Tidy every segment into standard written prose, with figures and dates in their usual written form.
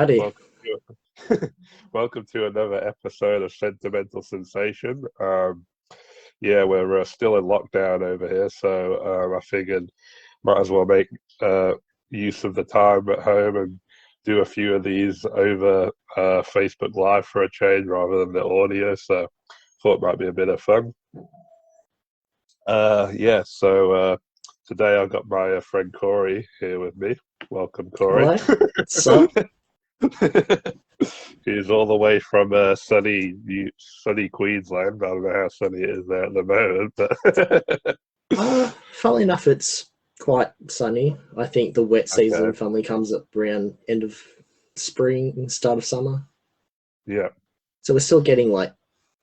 Howdy. Welcome to another episode of Sentimental Sensation. We're still in lockdown over here, so I figured might as well make use of the time at home and do a few of these over Facebook Live for a change rather than the audio. So thought it might be a bit of fun. Today I've got my friend Corey here with me. Welcome, Corey. Hello. What's up? He's all the way from sunny Queensland. I don't know how sunny it is there at the moment, but Funnily enough, it's quite sunny. I think the wet season finally comes up around end of spring and start of summer. Yeah. So we're still getting like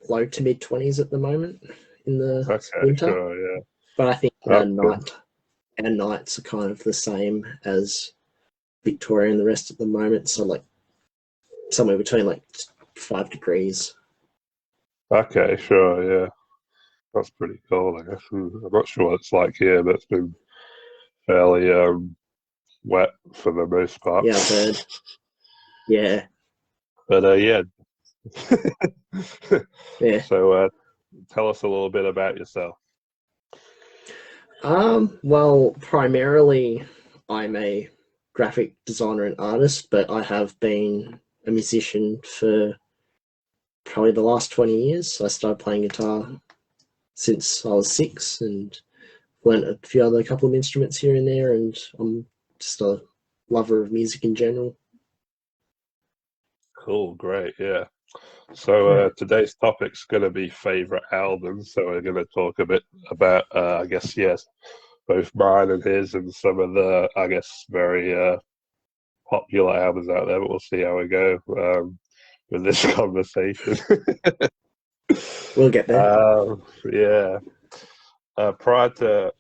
low to mid 20s at the moment in the winter. Sure, yeah. But I think our nights are kind of the same as Victoria and the rest at the moment. So like somewhere between like 5 degrees. Okay, sure, yeah. That's pretty cool, I guess. I'm not sure what it's like here, but it's been fairly wet for the most part. Yeah, I've heard. Yeah. But yeah. Yeah. So tell us a little bit about yourself. Well, primarily I'm a graphic designer and artist, but I have been a musician for probably the last 20 years. I started playing guitar since I was 6 and learned a few other couple of instruments here and there, and I'm just a lover of music in general. Cool, great, yeah. So today's topic's going to be favorite albums. So we're going to talk a bit about, I guess, yes, both mine and his, and some of the, I guess, very popular albums out there. But we'll see how we go with this conversation. We'll get there. Yeah. Prior to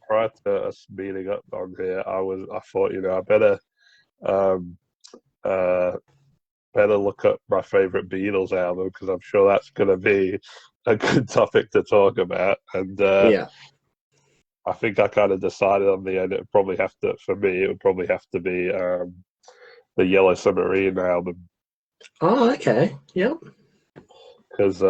us meeting up on here, I thought, I better look up my favorite Beatles album, because I'm sure that's going to be a good topic to talk about. And Yeah. I think I kind of decided on the end, it would probably have to be the Yellow Submarine album. Oh, okay. Yep. Because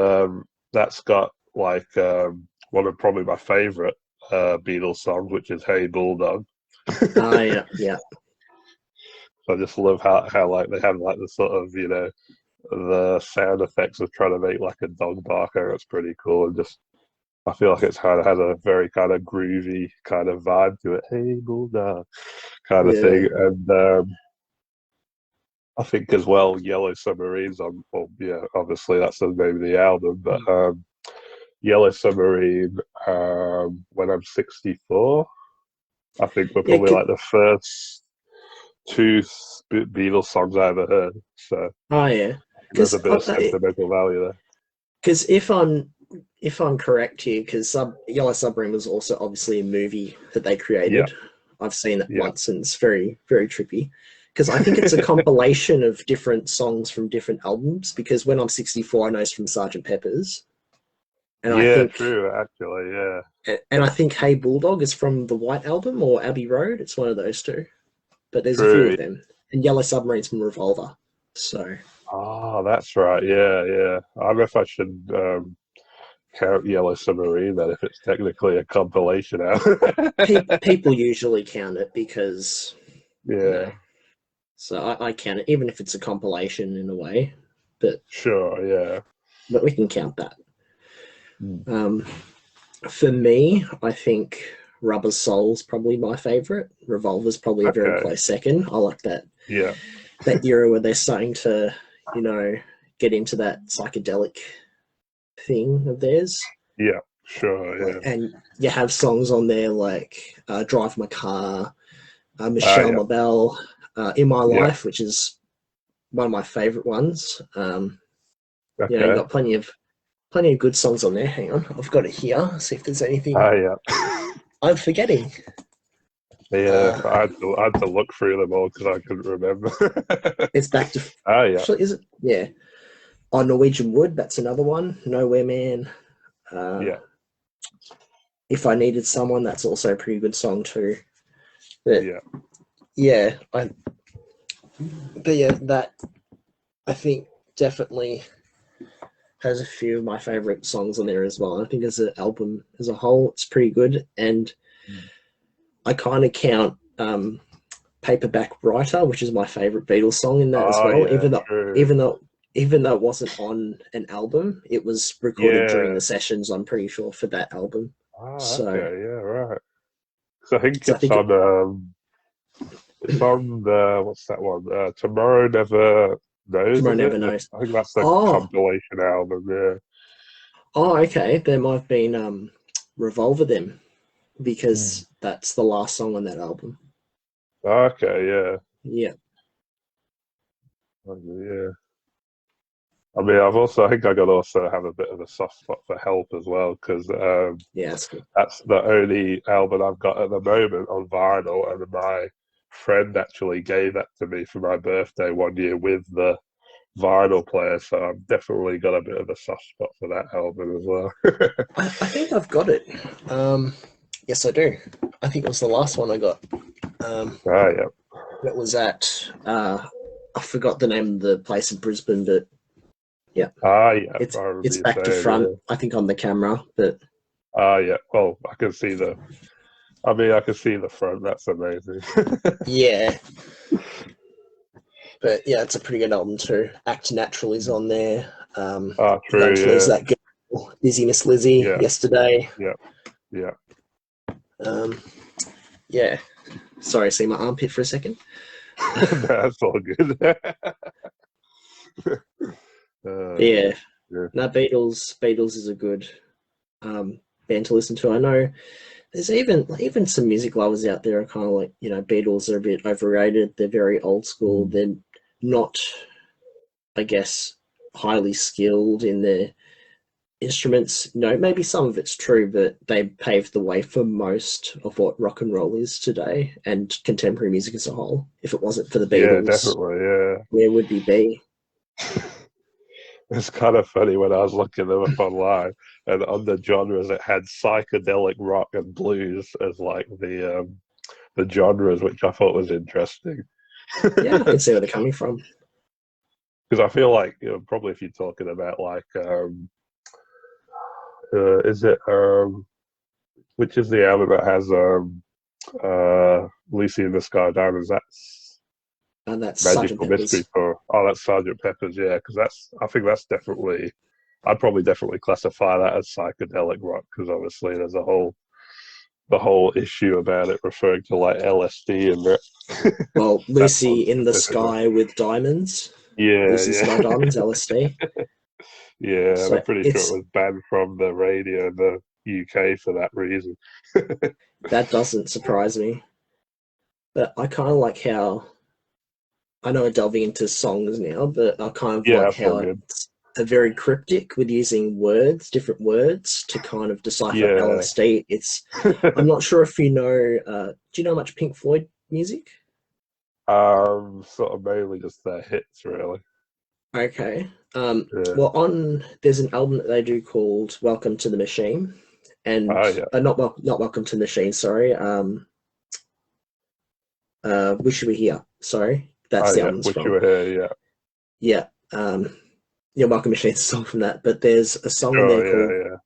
that's got like one of probably my favorite Beatles songs, which is Hey Bulldog. Oh, yeah, yeah. I just love how like they have like the sort of, the sound effects of trying to make like a dog barker. It's pretty cool, and just I feel like it's kind of has a very kind of groovy kind of vibe to it. Hey Bulldog kind of thing. And I think as well, Yellow Submarines on, well, yeah, obviously that's the name of the album, but Yellow Submarine, When I'm 64, I think we're probably like the first 2 Beatles songs I ever heard. So yeah, there's a bit of sentimental value there. Because if I'm correct here, because Yellow Submarine was also obviously a movie that they created. Yeah. I've seen it once, and it's very, very trippy. Because I think it's a compilation of different songs from different albums. Because When I'm 64, I know it's from Sgt. Pepper's. And I think, true, actually, yeah. And I think Hey Bulldog is from the White Album or Abbey Road. It's one of those two. But there's a few of them. And Yellow Submarine's from Revolver. So. Oh, that's right. Yeah. I don't know if I should count Yellow Submarine then, if it's technically a compilation album. People usually count it because. Yeah. So I count it, even if it's a compilation in a way. But sure, yeah. But we can count that. For me, I think Rubber Soul's probably my favourite. Revolver's probably a very close second. I like that. Yeah. That era where they're starting to, get into that psychedelic thing of theirs. Yeah, sure, yeah. And you have songs on there like Drive My Car, Michelle Mabel, In My Life, which is one of my favourite ones. You've got plenty of good songs on there. Hang on, I've got it here. See if there's anything. I'm forgetting. Yeah, I had to look through them all because I couldn't remember. It's back to. Actually, is it? Yeah. Oh, Noweigian Wood. That's another one. Nowhere Man. If I Needed Someone. That's also a pretty good song too. But, that I think definitely has a few of my favorite songs on there as well. I think as an album as a whole, it's pretty good. And I kind of count Paperback Writer, which is my favorite Beatles song in that as Oh well. yeah, true. Even though even though it wasn't on an album, it was recorded during Yeah. the sessions, I'm pretty sure, for that album. Ah, So, okay, yeah, right. So I think so I think it, it's on the what's that one? Tomorrow Never Knows, Tomorrow is Never it? Knows. I think that's the Oh, compilation album. Yeah. okay. There might have been Revolver then, Hmm. because that's the last song on that album. Okay, yeah. Yeah, Okay, yeah. I mean, I think I got to also have a bit of a soft spot for Help as well because yeah, that's good. that's the only album I've got at the moment on vinyl, and my friend actually gave that to me for my birthday one year with the vinyl player, so I've definitely got a bit of a soft spot for that album as well. I think I've got it. Yes, I do. I think it was the last one I got. Ah, yeah. It was at I forgot the name of the place in Brisbane, but yeah, Ah, yeah. I it's remember you back to saying, front. yeah. I think on the camera, but Ah, yeah. Well, I can see the. I mean, I can see the front. That's amazing. yeah, but yeah, it's a pretty good album too. Act Natural is on there. Ah, true. Eventually, is Yeah. that girl, Dizzy Miss Lizzy, Yeah. Yesterday. Yeah. Yeah. Um, yeah. Sorry, see my armpit for a second. That's all good. Yeah, Yeah. no, Beatles is a good band to listen to. I know there's even some music lovers out there are kind of like, Beatles are a bit overrated. They're very old school. Mm. They're not, I guess, highly skilled in their instruments. Maybe some of it's true, but they paved the way for most of what rock and roll is today and contemporary music as a whole. If it wasn't for the Yeah, Beatles, definitely. Yeah. where would we be? It's kind of funny when I was looking them up online, and on the genres it had psychedelic rock and blues as like the genres, which I thought was interesting. Yeah, I can see where they're coming from. Because I feel like probably if you're talking about like is it which is the album that has Lucy in the Sky Diamonds? That's And that's Sergeant Magical Mystery Pepper's. for that's Sergeant Pepper's, yeah, because I think that's definitely I'd probably definitely classify that as psychedelic rock because obviously there's the whole issue about it referring to like LSD and Well, that Lucy one in the specifically. Sky with Diamonds. Yeah, Lucy Sky yeah, Diamonds, LSD. yeah. And I'm So pretty sure it it's was banned from the radio in the UK for that reason. that doesn't surprise me. But I kind of like how I know we're delving into songs now, but I kind of Yeah, like that's all how good. it's a very cryptic with using words, different words to kind of decipher Yeah, LSD. I'm not sure if you know, do you know much Pink Floyd music? sort of mainly just their hits, really. Okay. Yeah. Well, there's an album that they do called Welcome to the Machine, and Oh yeah. not Welcome to the Machine. Sorry. Wish You Were Here. Sorry, that's Oh the yeah. album's Wish you from. were here. Yeah. Yeah. Yeah, Welcome Machine's a song from that, but there's a song on there Sure. called Yeah.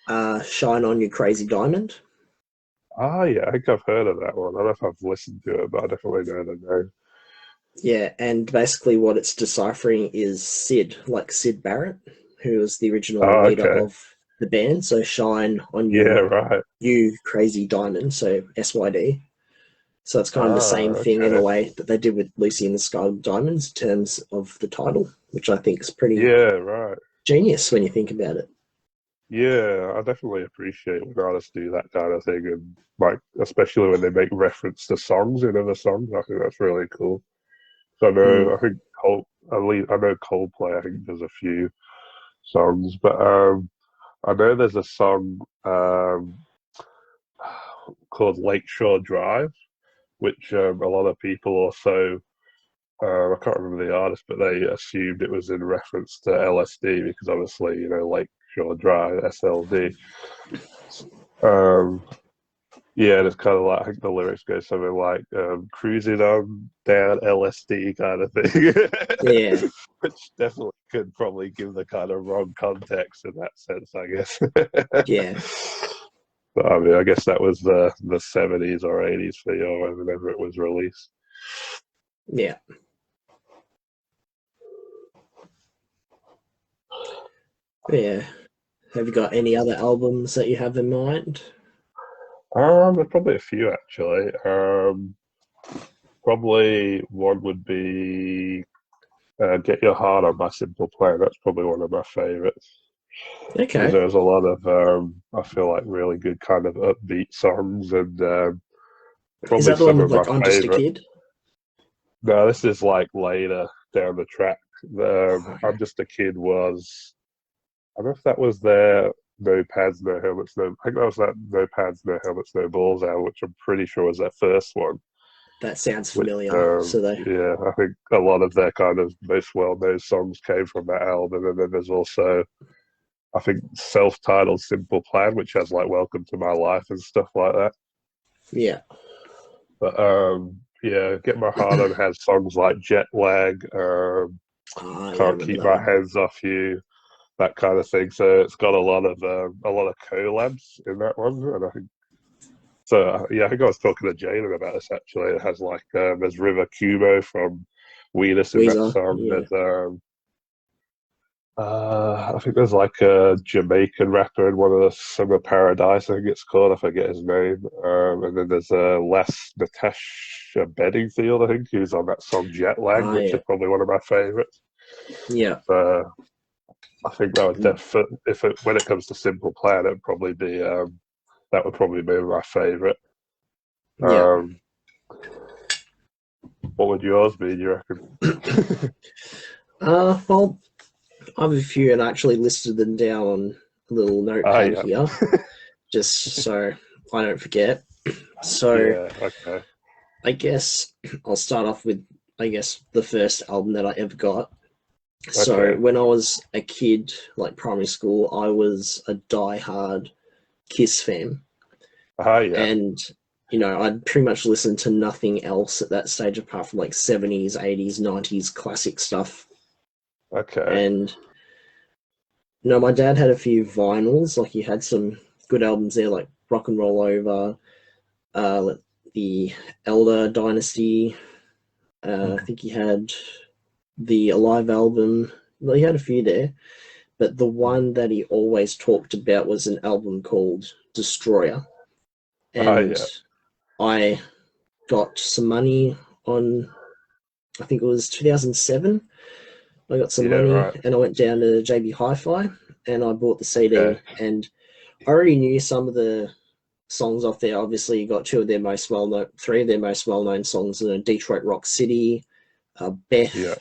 Yeah. "Shine On You Crazy Diamond." Oh yeah. I think I've heard of that one. I don't know if I've listened to it, but I definitely know the name. Yeah, and basically what it's deciphering is Sid, like Sid Barrett, who was the original Oh leader okay. of the band. So shine on Yeah. you, Right. you crazy diamond. So SYD. So it's kind of the same Oh thing in a okay. way that they did with Lucy in the Sky with Diamonds in terms of the title, which I think is pretty Yeah. Right. genius when you think about it. Yeah. I definitely appreciate when artists do that kind of thing, and like especially when they make reference to songs in other songs. I think that's really cool. So I know. Mm. I think At least I know Coldplay. I think there's a few songs, but I know there's a song called Lakeshore Drive, which a lot of people also, I can't remember the artist, but they assumed it was in reference to LSD because obviously, Lakeshore Drive, SLD. Um, Yeah, and it's kind of like, I think the lyrics go something like cruising on down LSD kind of thing, Yeah, which definitely could probably give the kind of wrong context in that sense, I guess. yeah, But I mean, I guess that was the 70s or 80s for you, or whenever it was released. yeah, yeah. Have you got any other albums that you have in mind? There's probably a few actually. Probably one would be "Get Your Heart On" by Simple Plan. That's probably one of my favorites because Okay. there's a lot of I feel like really good kind of upbeat songs and Is probably that the one some with of my like I'm Just a favorite. Kid? No, this is like later down the track. Oh, I'm Just a Kid was. I don't know if that was their No Pads, No Helmets, No. I think that was that No Pads, No Helmets, No Balls album, which I'm pretty sure was their first one. that sounds Which familiar. So they, yeah, I think a lot of their kind of most well-known songs came from that album, and then there's also I think self-titled "Simple Plan," which has like "Welcome to My Life" and stuff like that. yeah. But yeah, "Get My Heart On" has songs like "Jet Lag," Ah, yeah, I "Can't remember Keep that My one. Hands Off You," that kind of thing. So it's got a lot of collabs in that one, and I think so. Yeah, I think I was talking to Jalen about this actually. It has like there's River Cuomo from Wheezer in that Weezer, song. yeah. There's I think there's like a Jamaican rapper in one of the Summer Paradise, I think it's called. I forget his name. And then there's Natasha Bedingfield, I think, who's on that song Jet Lag, Ah, which yeah. is probably one of my favorites. Yeah. Uh, I think that would Mm, definitely, if it when it comes to Simple Plan, it'd probably be that would probably be my favorite. yeah. Um, what would yours be? Do you reckon? Well, I have a few and I actually listed them down on a little Ah, notepad yeah, here, just so I don't forget. So yeah, okay, I guess I'll start off with, I guess, the first album that I ever got. So okay. when I was a kid, like primary school, I was a die-hard Kiss fan. Ah, yeah, And, you know, I'd pretty much listened to nothing else at that stage apart from like 70s, 80s, 90s classic stuff. okay. And, you know, my dad had a few vinyls, like he had some good albums there, like Rock and Roll Over, uh, the Elder Dynasty. I think he had the Alive album. Well, he had a few there, but the one that he always talked about was an album called Destroyer. Ah, And yeah, I got some money on, I think it was 2007. I got some yeah, money right. and I went down to JB Hi-Fi and I bought the Okay. CD. And I already knew some of the songs off there. Obviously, you got two of their most well-known, three of their most well-known songs: Detroit Rock City, Yeah. Beth,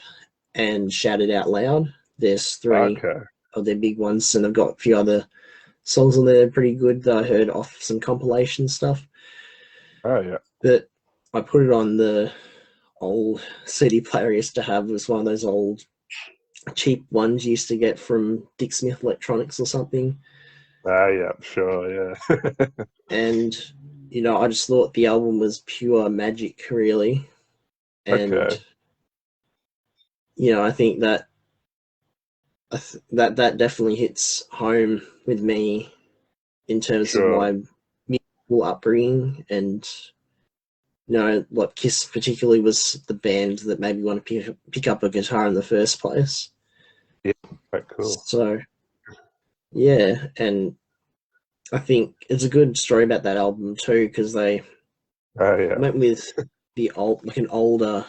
and Shout It Out Loud. There's three Okay. of their big ones, and I've got a few other songs on there pretty good that I heard off some compilation stuff. Oh yeah. But I put it on the old CD player I used to have. It was one of those old cheap ones you used to get from Dick Smith Electronics or something. Ah yeah. Sure. Yeah. And, you know, I just thought the album was pure magic, really. And, Okay. you know, I think that that definitely hits home with me in terms of Sure. my musical upbringing and you know what Kiss particularly was the band that made me want to pick up a guitar in the first place. Yeah. Quite cool. So yeah, and I think it's a good story about that album too because they Ah yeah. went with the old like an older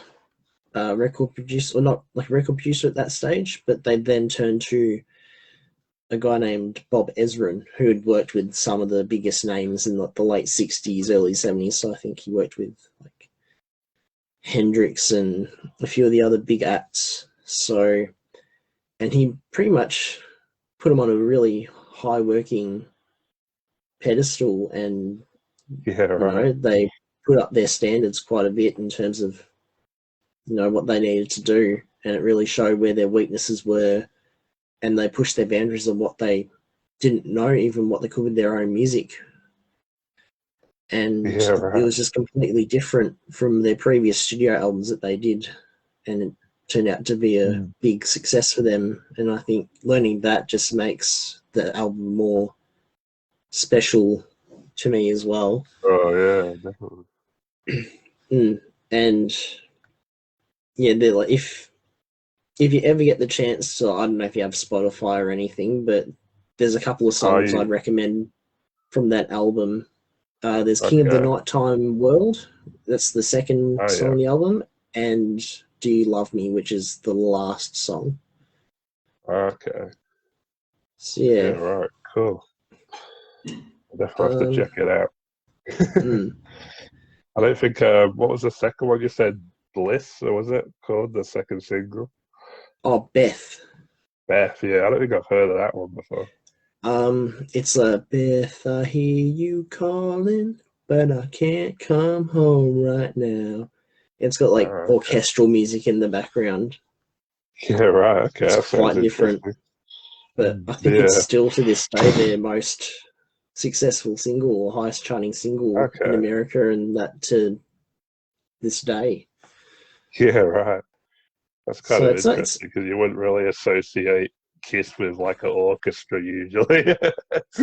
record producer or not like a record producer at that stage, but they then turned to a guy named Bob Ezrin, who had worked with some of the biggest names in the late 60s, early 70s. So I think he worked with like Hendrix and a few of the other big acts. So, and he pretty much put him on a really high working pedestal. And, Yeah. you Right. know, they put up their standards quite a bit in terms of, you know, what they needed to do. And it really showed where their weaknesses were. And they pushed their boundaries of what they didn't know, even what they could with their own music. and Yeah, it right. was just completely different from their previous studio albums that they did, and it turned out to be a Mm. big success for them. And I think learning that just makes the album more special to me as well. Oh yeah, definitely. And yeah, they're like, if you ever get the chance to, I don't know if you have Spotify or anything, but there's a couple of Oh, songs I'd recommend from that album. There's King of the okay. Nighttime World. That's the second Oh song yeah. on the album. And Do You Love Me, which is the last song. Okay. So, Yeah, yeah. right. Cool. I'll definitely have to Um, check it out. mm. I don't think. What was the second one you said? Bliss, or was it called the second single? Oh, Beth. Beth. Yeah, I don't think I've heard of that one before. It's a Beth, I hear you calling, but I can't come home right now. It's got like Oh, okay. orchestral music in the background. Yeah, right. Okay, It's that sounds quite different, interesting. but I think it's Yeah. still to this day their most successful single or highest charting single in Okay. America, and that to this day. Yeah, right. That's kind So of it's interesting because you wouldn't really associate Kiss with like an orchestra usually.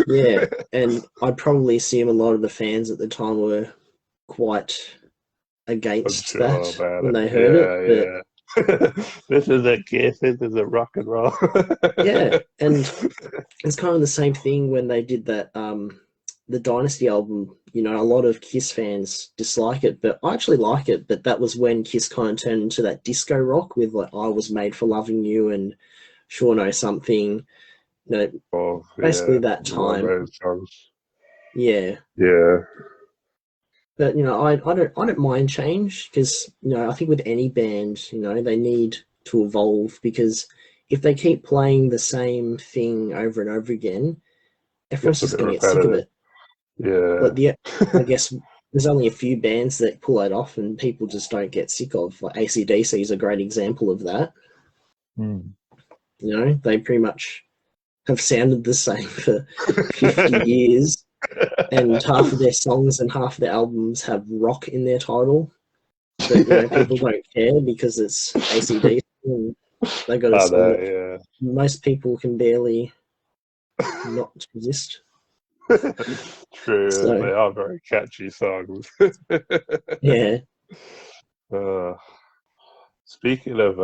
yeah, and I'd probably assume a lot of the fans at the time were quite against Unsure that about when it. they heard it, Yeah, but yeah. This is a Kiss. This is a rock and roll. yeah, and it's kind of the same thing when they did that the Dynasty album. You know, a lot of Kiss fans dislike it, but I actually like it. But that was when Kiss kind of turned into that disco rock with like "I Was Made for Loving You" and "Sure Know Something." You know, Oh, basically yeah. that One of time. those songs. Yeah, Yeah. but you know, I don't mind change because you know I think with any band, you know, they need to evolve because if they keep playing the same thing over and over again, everyone's Gets a just bit going to get sick of repetitive. it. Yeah. Like I guess there's only a few bands that pull it off, and people just don't get sick of. Like AC/DC is a great example of that. Hmm. You know, they pretty much have sounded the same for 50 years, and half of their songs and half of their albums have rock in their title. But you know, Yeah. people don't care because it's AC/DC, and they got a I song know, that yeah. most people can barely not resist. True, So they are very catchy songs. yeah, uh, Speaking of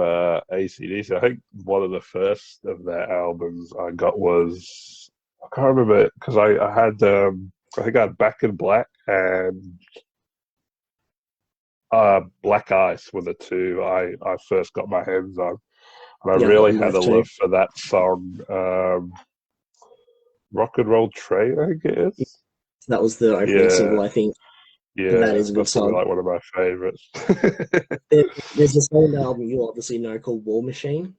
AC/DC, I think one of the first of their albums I got was I can't remember it because I had I think I had Back in Black and Black Ice were the two I first got my hands on, and I yeah, I got really them had a both too. love for that song, "Rock and Roll Train," I think it is. That was the opening Yeah, single, I think, and that yeah, is a good that's probably song. like one of my favorites. There's a song on the album you obviously know called War Machine.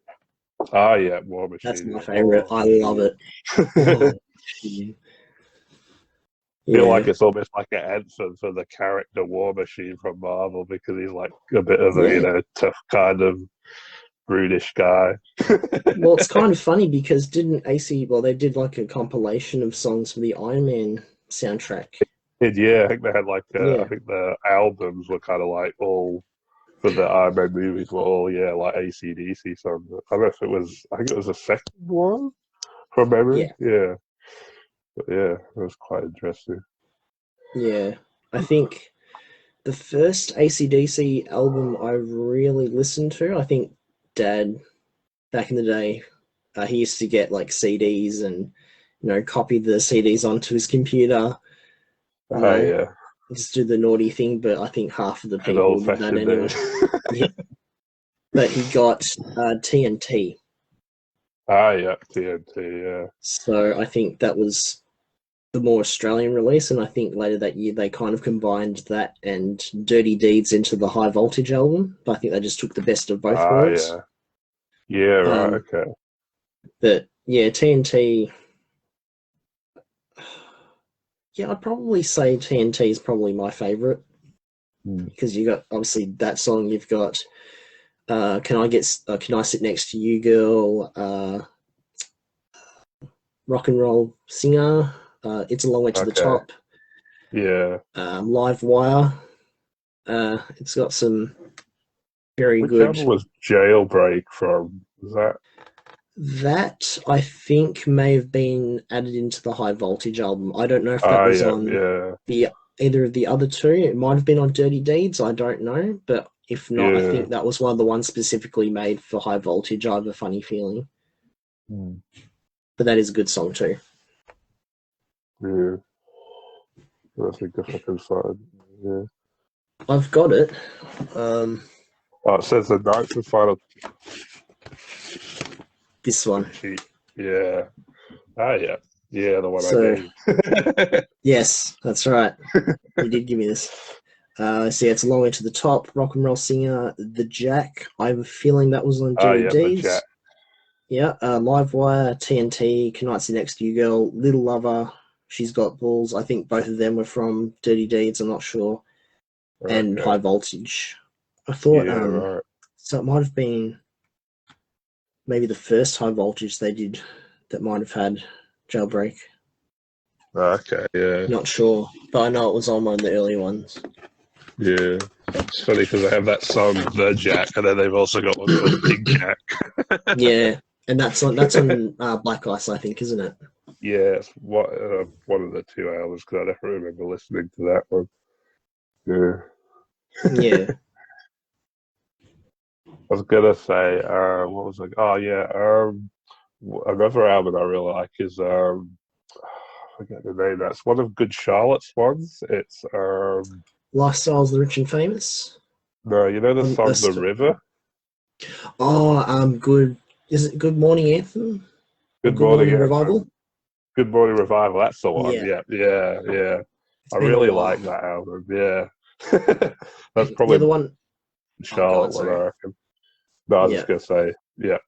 Ah, yeah, War That's Machine. my Yeah. favorite. Oh, I love it. War I Machine. feel like Yeah, it's almost like an anthem for the character War Machine from Marvel because he's like a bit of a yeah. tough kind of brutish guy. Well, it's kind of funny because didn't AC? Well, they did like a compilation of songs for the Iron Man soundtrack. And yeah, I think they had like I Yeah, think the albums were kind of like all for the Iron Man movies were all like AC/DC songs. I don't know if it was. I think it was the second one from memory. yeah, Yeah, but yeah, it was quite interesting. yeah. I think the first AC/DC album I really listened to, I think Dad back in the day, he used to get like CDs and you know copy the CDs onto his computer. You Oh know, yeah, just do the naughty thing, but I think half of the good people old did that fashioned anyway. days. Yeah. But he got TNT, Ah yeah, TNT. Yeah. so I think that was the more Australian release, and I think later that year they kind of combined that and Dirty Deeds into the High Voltage album. But I think they just took the best of both Ah worlds. yeah. Yeah. Right. Um, Okay. but yeah, TNT. Yeah, I'd probably say TNT is probably my favorite Hmm. because you got obviously that song. You've got Can I sit next to you, girl? Rock and roll singer. It's a long way to the Okay. top. Yeah. Live Wire. It's got some very Which good. album was Jailbreak from? Was that? That I think may have been added into the High Voltage album. I don't know if that Ah, was yeah, on yeah, the either of the other two. It might have been on Dirty Deeds. I don't know, but if not, I yeah. think that was one of the ones specifically made for High Voltage. I have a funny feeling, Hmm. but that is a good song too. Yeah. I think if I can find. Yeah. I've got it. Um, Oh, it says the ninth and final this one. sheet. Yeah. Ah, yeah. Yeah, the one I So gave. yes, that's right. You did give me this. So yeah, it's a long way to the top. Rock and roll singer, The Jack. I have a feeling that was on Ah, Dirty yeah, the Jack. D's. Yeah, Live Wire, TNT, Can I Sit Next to You Girl, Little Lover, She's Got Balls. I think both of them were from Dirty Deeds, I'm not sure. And Okay. High Voltage. I thought, Yeah, right. so it might have been maybe the first High Voltage they did that might have had Jailbreak. Okay, yeah. Not sure, but I know it was on one of the early ones. Yeah. It's funny because they have that song, The Jack, and then they've also got one called Big Jack. Yeah, and that's on Black Ice, I think, isn't it? Yeah, it's one of the two albums because I definitely remember listening to that one. Yeah. Yeah. I was gonna say, what was it? Oh yeah, another album I really like is I forget the name. That's one of Good Charlotte's ones. It's Lifestyles of the Rich and Famous. no, you know the On song The River. good. Is it Good Morning Anthem or Good Good Morning Morning Revival? Anthem. Good Morning Revival. That's the one. Yeah, Yeah, yeah, yeah. it's I been a really while. like that album. Yeah, that's The other probably one, oh Charlotte god, one, I sorry. reckon. No, I was just Yeah, gonna say, yeah.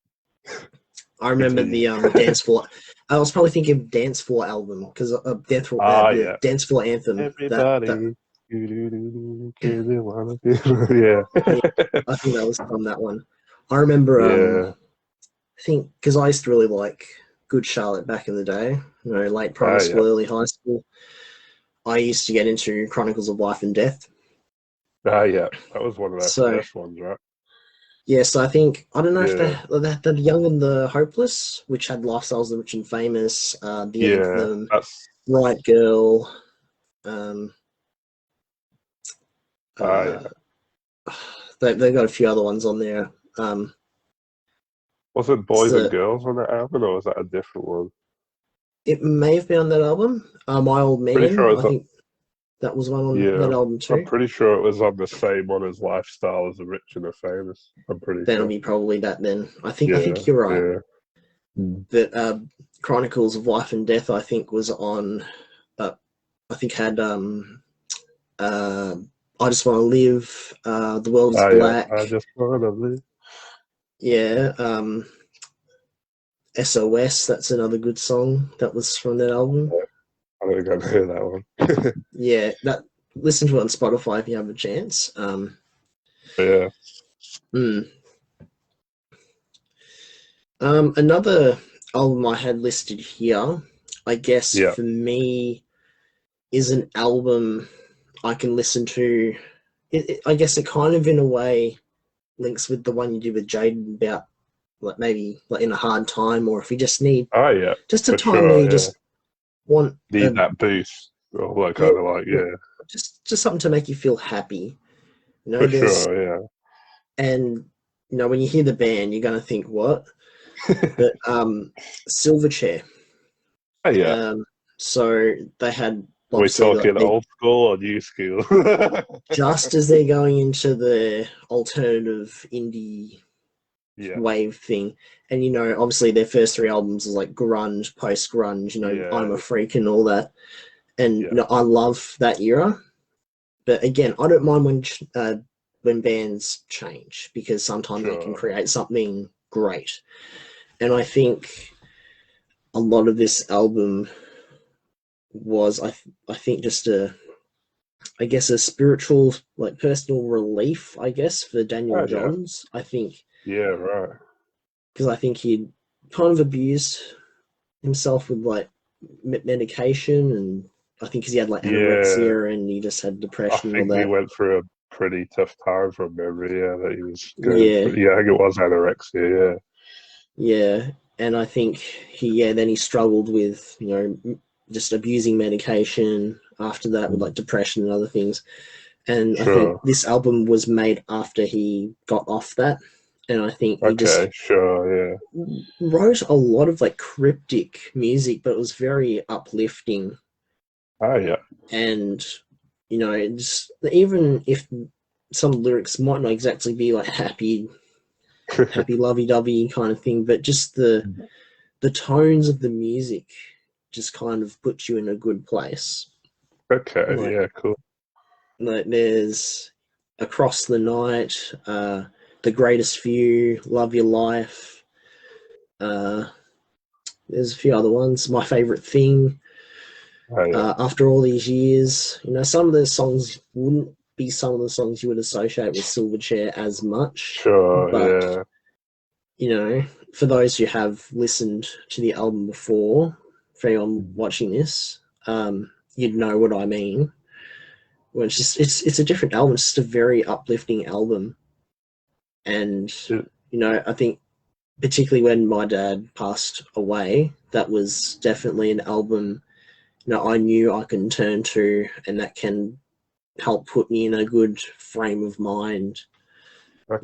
I remember Continue. the dance floor. I was probably thinking of dance floor album because Ah, the yeah. dance floor anthem. That Everybody, you wanna be, yeah, yeah, I think that was from that one. I remember yeah. I think because I used to really like Good Charlotte back in the day. You know, late Ah, primary yeah. school, early high school. I used to get into Chronicles of Life and Death. Ah, yeah. That was one of their So first ones, right? yes, I think I don't know if Yeah, the Young and the Hopeless, which had Lifestyles of the Rich and Famous, the yeah. Anthem, That's Right Girl, um, ah, uh, yeah. they've got a few other ones on there. Was it It's Boys and Girls on that album, or was that a different one? it may have been on that album. My Old Pretty Man, sure I it's think that was one on that yeah. album I'm too. pretty sure it was on the same one as Lifestyle as the Rich and the Famous. I'm pretty That'll sure. be probably that then. I Yeah, think you're right. yeah. Mm. That Chronicles of Life and Death, I think, was on. Uh, I think had uh, I Just Want to Live. The World is Ah, yeah. I Black. just wanna live. Yeah. SOS. That's another good song that was from that album. I don't think I know that one. Yeah. That listen to it on Spotify if you have a chance. Yeah, Mm. Another album I had listed here, I guess yeah. for me, is an album I can listen to. I guess it kind of, in a way, links with the one you did with Jaden about like maybe like in a hard time, or if you just need Ah, yeah. just a For time where sure. you Yeah. just want Need that boost. All that yeah, kind of like yeah. just something to make you feel happy. You know, For there's sure. Yeah. and you know when you hear the band, you're gonna think what, but Silverchair. Ah, yeah. Um, so they had Are we obviously talking they old school or new school? just as they're going into the alternative indie Yeah. wave thing. And you know, obviously their first three albums is like grunge, post grunge, you know, I'm Yeah. a Freak and all that. And you Yeah. know, I love that era. But again, I don't mind when bands change because sometimes they can Sure. create something great. And I think a lot of this album was I think just I guess a spiritual like personal relief, I guess, for Daniel Ah, yeah. Johns. I think Yeah. Right. because I think he'd kind of abused himself with like medication and I think because he had like Yeah, anorexia and he just had I depression and all think he that. went through a pretty tough time from memory. Yeah, that he was going Yeah, through. Yeah, I think it was anorexia. yeah, and I think then he struggled with just abusing medication after that Yeah, with like depression and other things. And I think sure. this album was made after he got off that, and I think he just Okay, sure. wrote a lot of like cryptic music, but it was very uplifting. Yeah. Oh yeah. And just even if some lyrics might not exactly be like happy lovey-dovey kind of thing, but just the tones of the music just kind of put you in a good place. Okay. Like, Yeah. Cool. there's Across the Night, The Greatest View, Love Your Life. Uh, there's a few other ones. My Favorite Thing. Oh yeah. After All These Years, some of the songs wouldn't be some of the songs you would associate with Silverchair as much, Sure. but Yeah. for those who have listened to the album before, for anyone watching this, you'd know what I mean. Well, it's a different album. It's just a very uplifting album, and It, I think particularly when my dad passed away, that was definitely an album I knew I can turn to, and that can help put me in a good frame of mind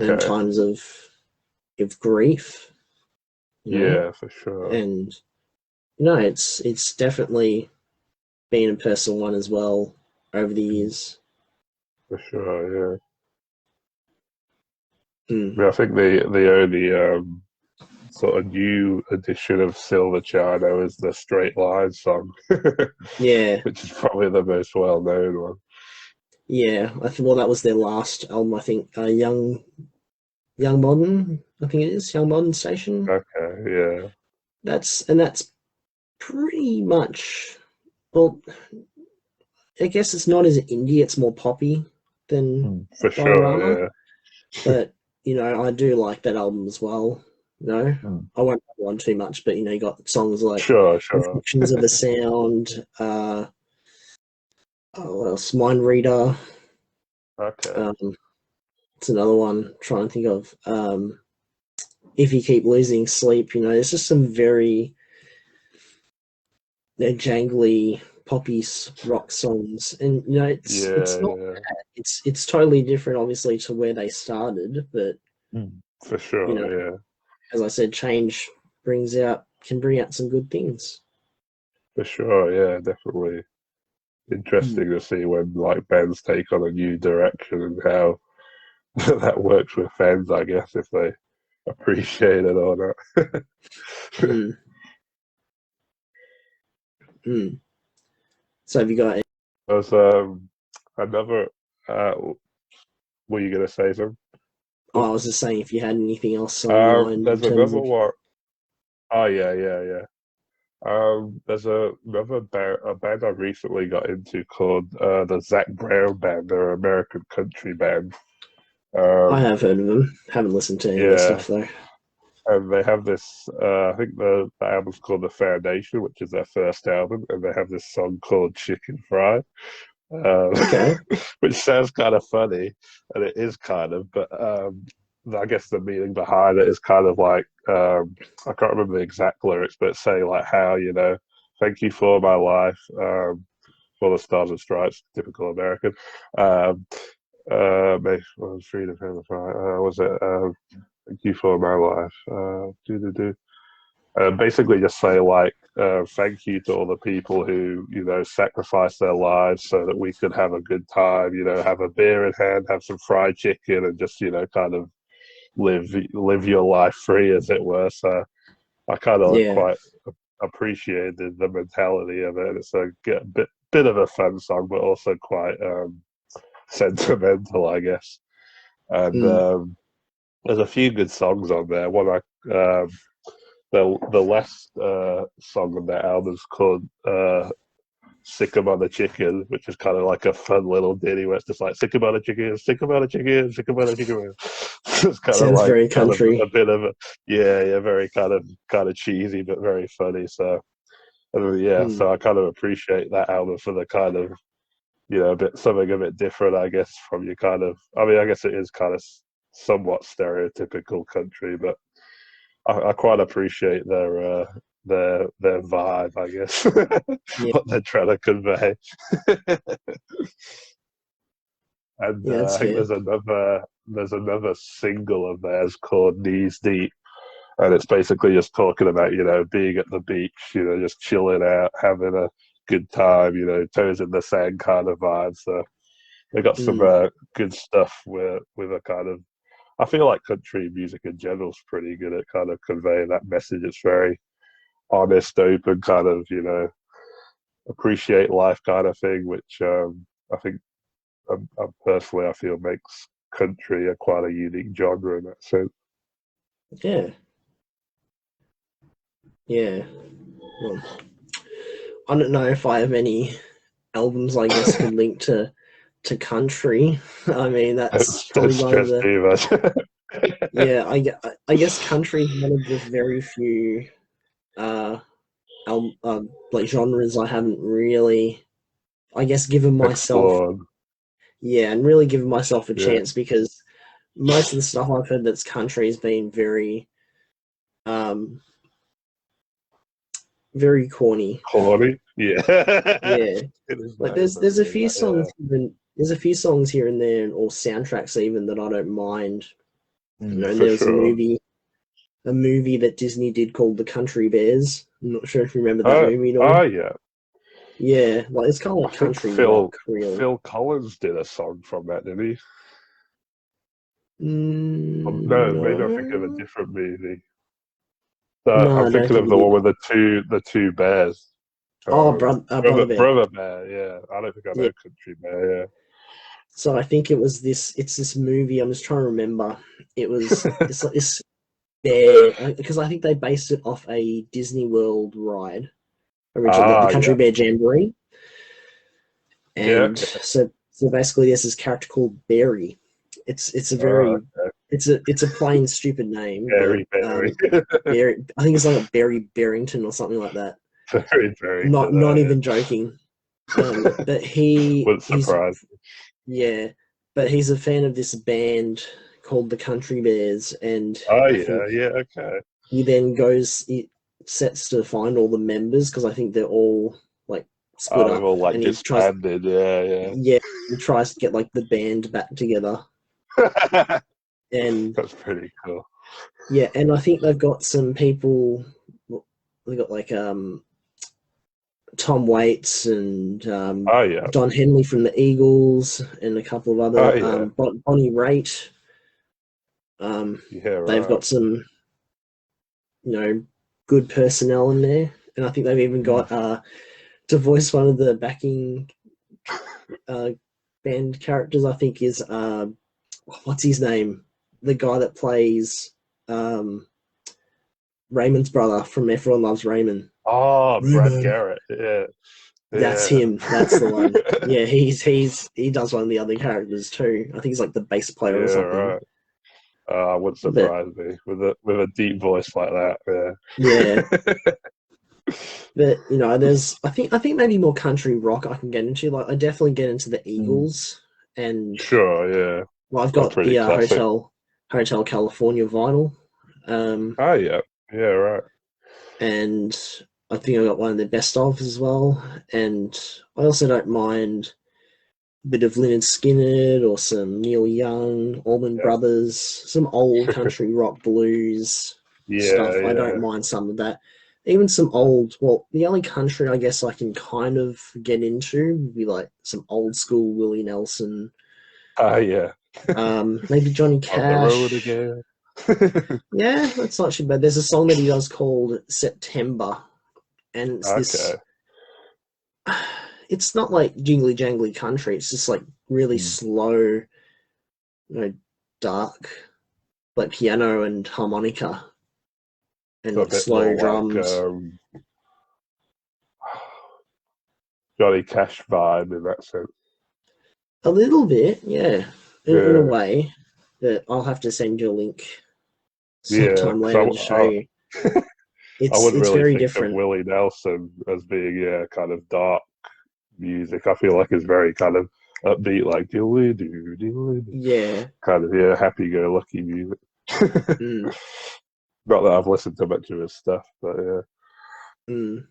in okay. times of grief. You know, Yeah, for sure. and it's definitely been a personal one as well over the years. For sure. Yeah. Mm. I think the only sort of new edition of Silverchair is the Straight Line song, Yeah, which is probably the most well known one. yeah. I think that was their last album. I think Young Modern. I think it is Young Modern Station. Okay, yeah. That's pretty much, well, I guess it's not as indie. It's more poppy than For Diorama, sure, yeah. but I do like that album as well. Mm. I won't go on too much, but you got songs like Sure. Reflections of a Sound, what else? Mind Reader. Okay. Um, it's another one I'm trying to think of. If You Keep Losing Sleep, there's just some very jangly poppy rock songs, and it's Yeah, not yeah. it's totally different, obviously, to where they started, but For you know, sure, yeah. as I said, change can bring out some good things. For sure, yeah, definitely. Mm. Interesting to see when like bands take on a new direction and how that works with fans, I guess, if they appreciate it or not. Mm. Mm. So have you got? There's another were you gonna say something? I was just saying if you had anything else on your mind in There's terms another of. one. Oh yeah. There's a band I recently got into called the Zac Braille Band. They're an American country band. I Um, have heard of them. Haven't listened to any of their yeah, stuff though. and they have this. I think the album's called The Foundation, which is their first album, and they have this song called Chicken Fry, um, Okay. which sounds kind of funny, and it is kind of, but I guess the meaning behind it is kind of like I can't remember the exact lyrics, but say like how thank you for my life, for the stars and stripes, typical American. Um, freedom, was it? Thank you for my life. Basically, just say like thank you to all the people who sacrificed their lives so that we could have a good time. Have a beer in hand, have some fried chicken, and just kind of live your life free, as it were. So I kind of Yeah. quite appreciated the mentality of it. It's a bit of a fun song, but also quite sentimental, I guess. And Mm. there's a few good songs on there. The last song on that album is called "Sick About the Chicken," which is kind of like a fun little ditty where it's just like "Sick about a chicken, sick about a chicken, sick about a chicken." It's kind of Sounds like very a country. bit of a, yeah, very kind of cheesy but very funny. So Yeah, Mm. so I kind of appreciate that album for the kind of, something a bit different, I guess, from your kind of. I mean, I guess it is kind of somewhat stereotypical country, but I quite appreciate their vibe, I guess, Yeah, what they're trying to convey. And yeah, that's I think fair. there's another single of theirs called Knees Deep, and it's basically just talking about being at the beach, just chilling out, having a good time, toes in the sand kind of vibe. So they got some Mm. good stuff with a kind of. I feel like country music in general is pretty good at kind of conveying that message. It's very honest, open, kind of appreciate life kind of thing, which I think personally I feel makes country a quite a unique genre in that sense. Yeah, yeah. Well, I don't know if I have any albums I guess could link to country. I mean, that's Don't probably one of stress the too much. yeah. I guess country is one of the very few uh, like genres I haven't really, I guess, given myself Explored. and really given myself a Yeah. chance because most of the stuff I've heard that's country has been very um very corny. Corny. Yeah. Yeah. It is Like very there's a familiar, few that, yeah. songs even there's a few songs here and there or soundtracks even that I don't mind. And For there was sure. a movie that Disney did called The Country Bears. I'm not sure if you remember that Oh, movie at oh all. yeah. Yeah, like it's kind of I like think country rock, really. Phil Collins did a song from that, didn't he? No, maybe I'm thinking of a No, different movie. no, I'm I don't thinking think of he the one did. with the two bears. Oh, Brother Brother Bear. Brother Bear. Yeah, I don't think I Yeah. know Country Bear. Yeah. So I think it was this. It's this movie. I'm just trying to remember. It was it's like this bear because I think they based it off a Disney World ride originally, the Ah, Country yeah, Bear Jamboree. yeah. And Okay. so basically there's this character called Barry. It's a Oh, very it's a plain stupid name, but very, very, Barry, I think it's like Barry Barrington or something like that. very, very Not good. even joking. But Wouldn't he's surprise me. yeah, but he's a fan of this band called the Country Bears, and Oh I yeah, think yeah. Okay. he sets to find all the members because I think they're all like split Oh, they've up, all like and disbanded. Yeah, he tries to get like the band back together. yeah. And That's pretty cool. yeah, and I think they've got some people. They've got like Tom Waits and Oh yeah, Don Henley from the Eagles and a couple of oh other yeah, Bonnie Raitt. Um, yeah. they've Right. got some good personnel in there, and I think they've even Mm. got to voice one of the backing uh, band characters. I think is what's his name? The guy that plays um, Raymond's brother from Everyone Loves Raymond. Oh, Brad Raymond. Garrett. Yeah, That's yeah, him. That's the one. Yeah, he does one of the other characters too. I think he's like the bass player yeah. or something. Right. Wouldn't But surprise me with a deep voice like that. yeah, Yeah. but there's I think maybe more country rock I can get into. Like I definitely get into the Mm. Eagles, and Sure. Yeah. well, I've They're got pretty the classic. Hotel California vinyl. Um, Oh yeah. Yeah. Right. and I think I got one of the best of as well. And I also don't mind a bit of Leonard Skinner or some Neil Young, Allman Yeah. Brothers, some old country rock blues Yeah. stuff. I don't Yeah. mind some of that. Even some old, well, the only country I guess I can kind of get into would be like some old school Willie Nelson, Ah yeah. maybe Johnny On the road Cash. again. Yeah, that's not too bad. There's a song that he does called September, and it's Okay. this. It's not like jingly jangly country. It's just like really Mm. slow, dark, like piano and harmonica and So a like bit slow more like drums. Johnny Cash vibe in that sense. A little bit, yeah, in a Yeah. way. That I'll have to send you a link Yeah. sometime later So to show you. I wouldn't it's really very think of different. Willie Nelson as being kind of dark music. I feel like it's very kind of upbeat, like diddly doo diddly doo, Yeah. kind of happy go lucky music. Mm, Not that I've listened to much of his stuff, but yeah. mm.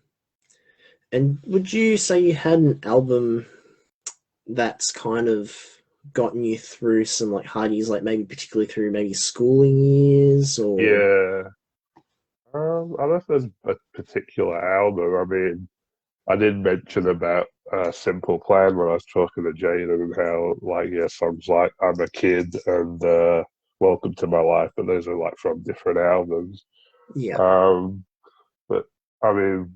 And would you say you had an album that's kind of gotten you through some like hard years, like maybe particularly through maybe schooling years or Yeah. I don't know if there's a particular album. I mean, I did mention about Simple Plan when I was talking to Jaden and how, like, songs like I'm a Kid and Welcome to My Life, but those are like from different albums. yeah, Um, but I mean,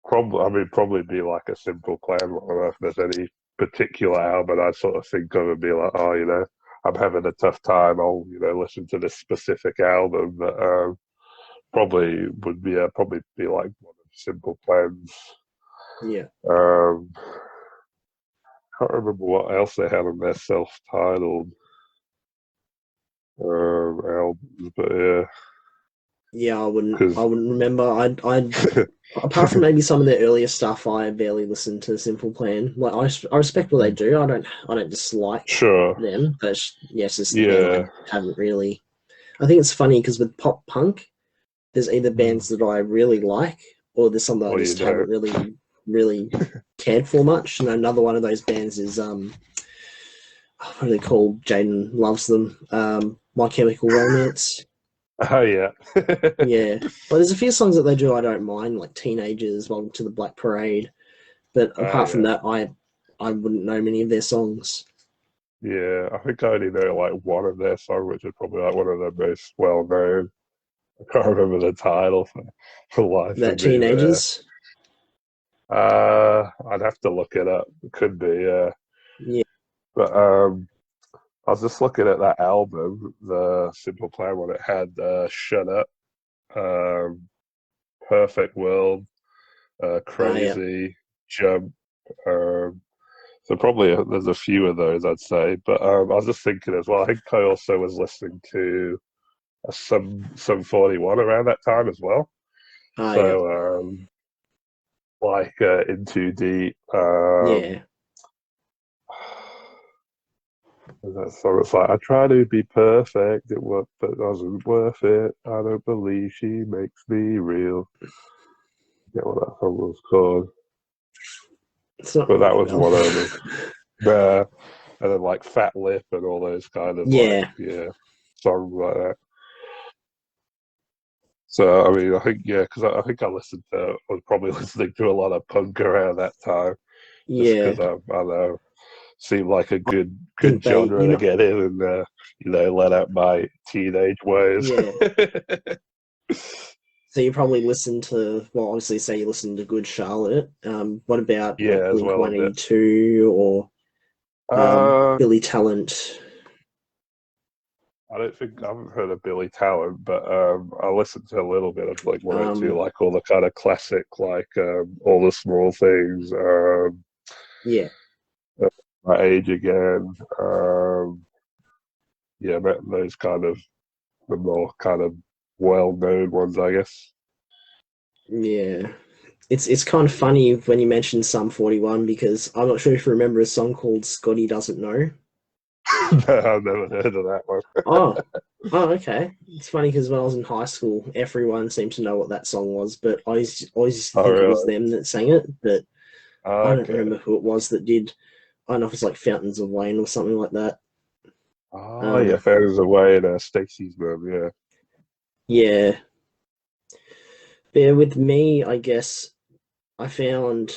probably be like a Simple Plan. I don't know if there's any particular album I sort of think of and be like, oh, I'm having a tough time. I'll, listen to this specific album. But probably be like one of Simple Plan's. yeah, Um, can't remember what else they had on their self-titled albums, but yeah, yeah. I because wouldn't remember. I apart from maybe some of their earlier stuff, I barely listened to Simple Plan. Like I respect what they do. I don't dislike sure, them, but it's just again, I yeah, haven't really. I think it's funny because with pop punk, there's either bands that I really like or there's some that I or you just haven't don't. really cared for much. And another one of those bands is what are they called? Jaden loves them. My Chemical Romance. Oh yeah, Yeah, but there's a few songs that they do I don't mind, like Teenagers, Welcome to the Black Parade. But oh apart from yeah, that, I wouldn't know many of their songs. yeah. I think I only know like one of their songs, which is probably like one of their most well known. I can't remember the title for life That of me, but yeah. Teenagers. I'd have to look it up. It could be, yeah. Yeah, But I was just looking at that album, the Simple Plan one. It had "Shut Up," um, "Perfect World," yeah, "Crazy," "Jump." Um, so probably there's a few of those, I'd say. But I was just thinking as well. I think I also was listening to some 41 around that time as well. yeah, So like In Too Deep. yeah. That song, it's like I try to be perfect, but it wasn't worth it. I don't believe she makes me real. Get what that song was called, It's not but that ringing a was bell. one of them. Uh, and then like Fat Lip and all those kind of like Yeah, songs like that. So I mean, I think because I think I was probably listening to a lot of punk around that time, just yeah. because I don't know, seemed like a I good think genre you're to not. get in and let out my teenage ways. Yeah. So you probably listen to, well, obviously, say you listen to Good Charlotte. What about like Yeah, as Blink well a bit. 182 or Uh, Billy Talent? I don't think I haven't heard of Billy Talent, but I listened to a little bit of like 102, Um, like all the kind of classic, like all the small things, yeah, my age again, yeah, those kind of the more kind of well-known ones, I guess. yeah. It's kind of funny when you mention Sum 41 because I'm not sure if you remember a song called Scotty Doesn't Know. No, I've never heard of that one. Oh, oh, okay. It's funny because when I was in high school, everyone seemed to know what that song was, but always used to Oh, think it was really? them that sang it, but I don't Okay. remember who it was that did. I don't know if it's like Fountains of Wayne or something like that. Oh, yeah, Um, Fairies Away and Stacey's Mum, yeah. yeah, but yeah, with me, I guess I found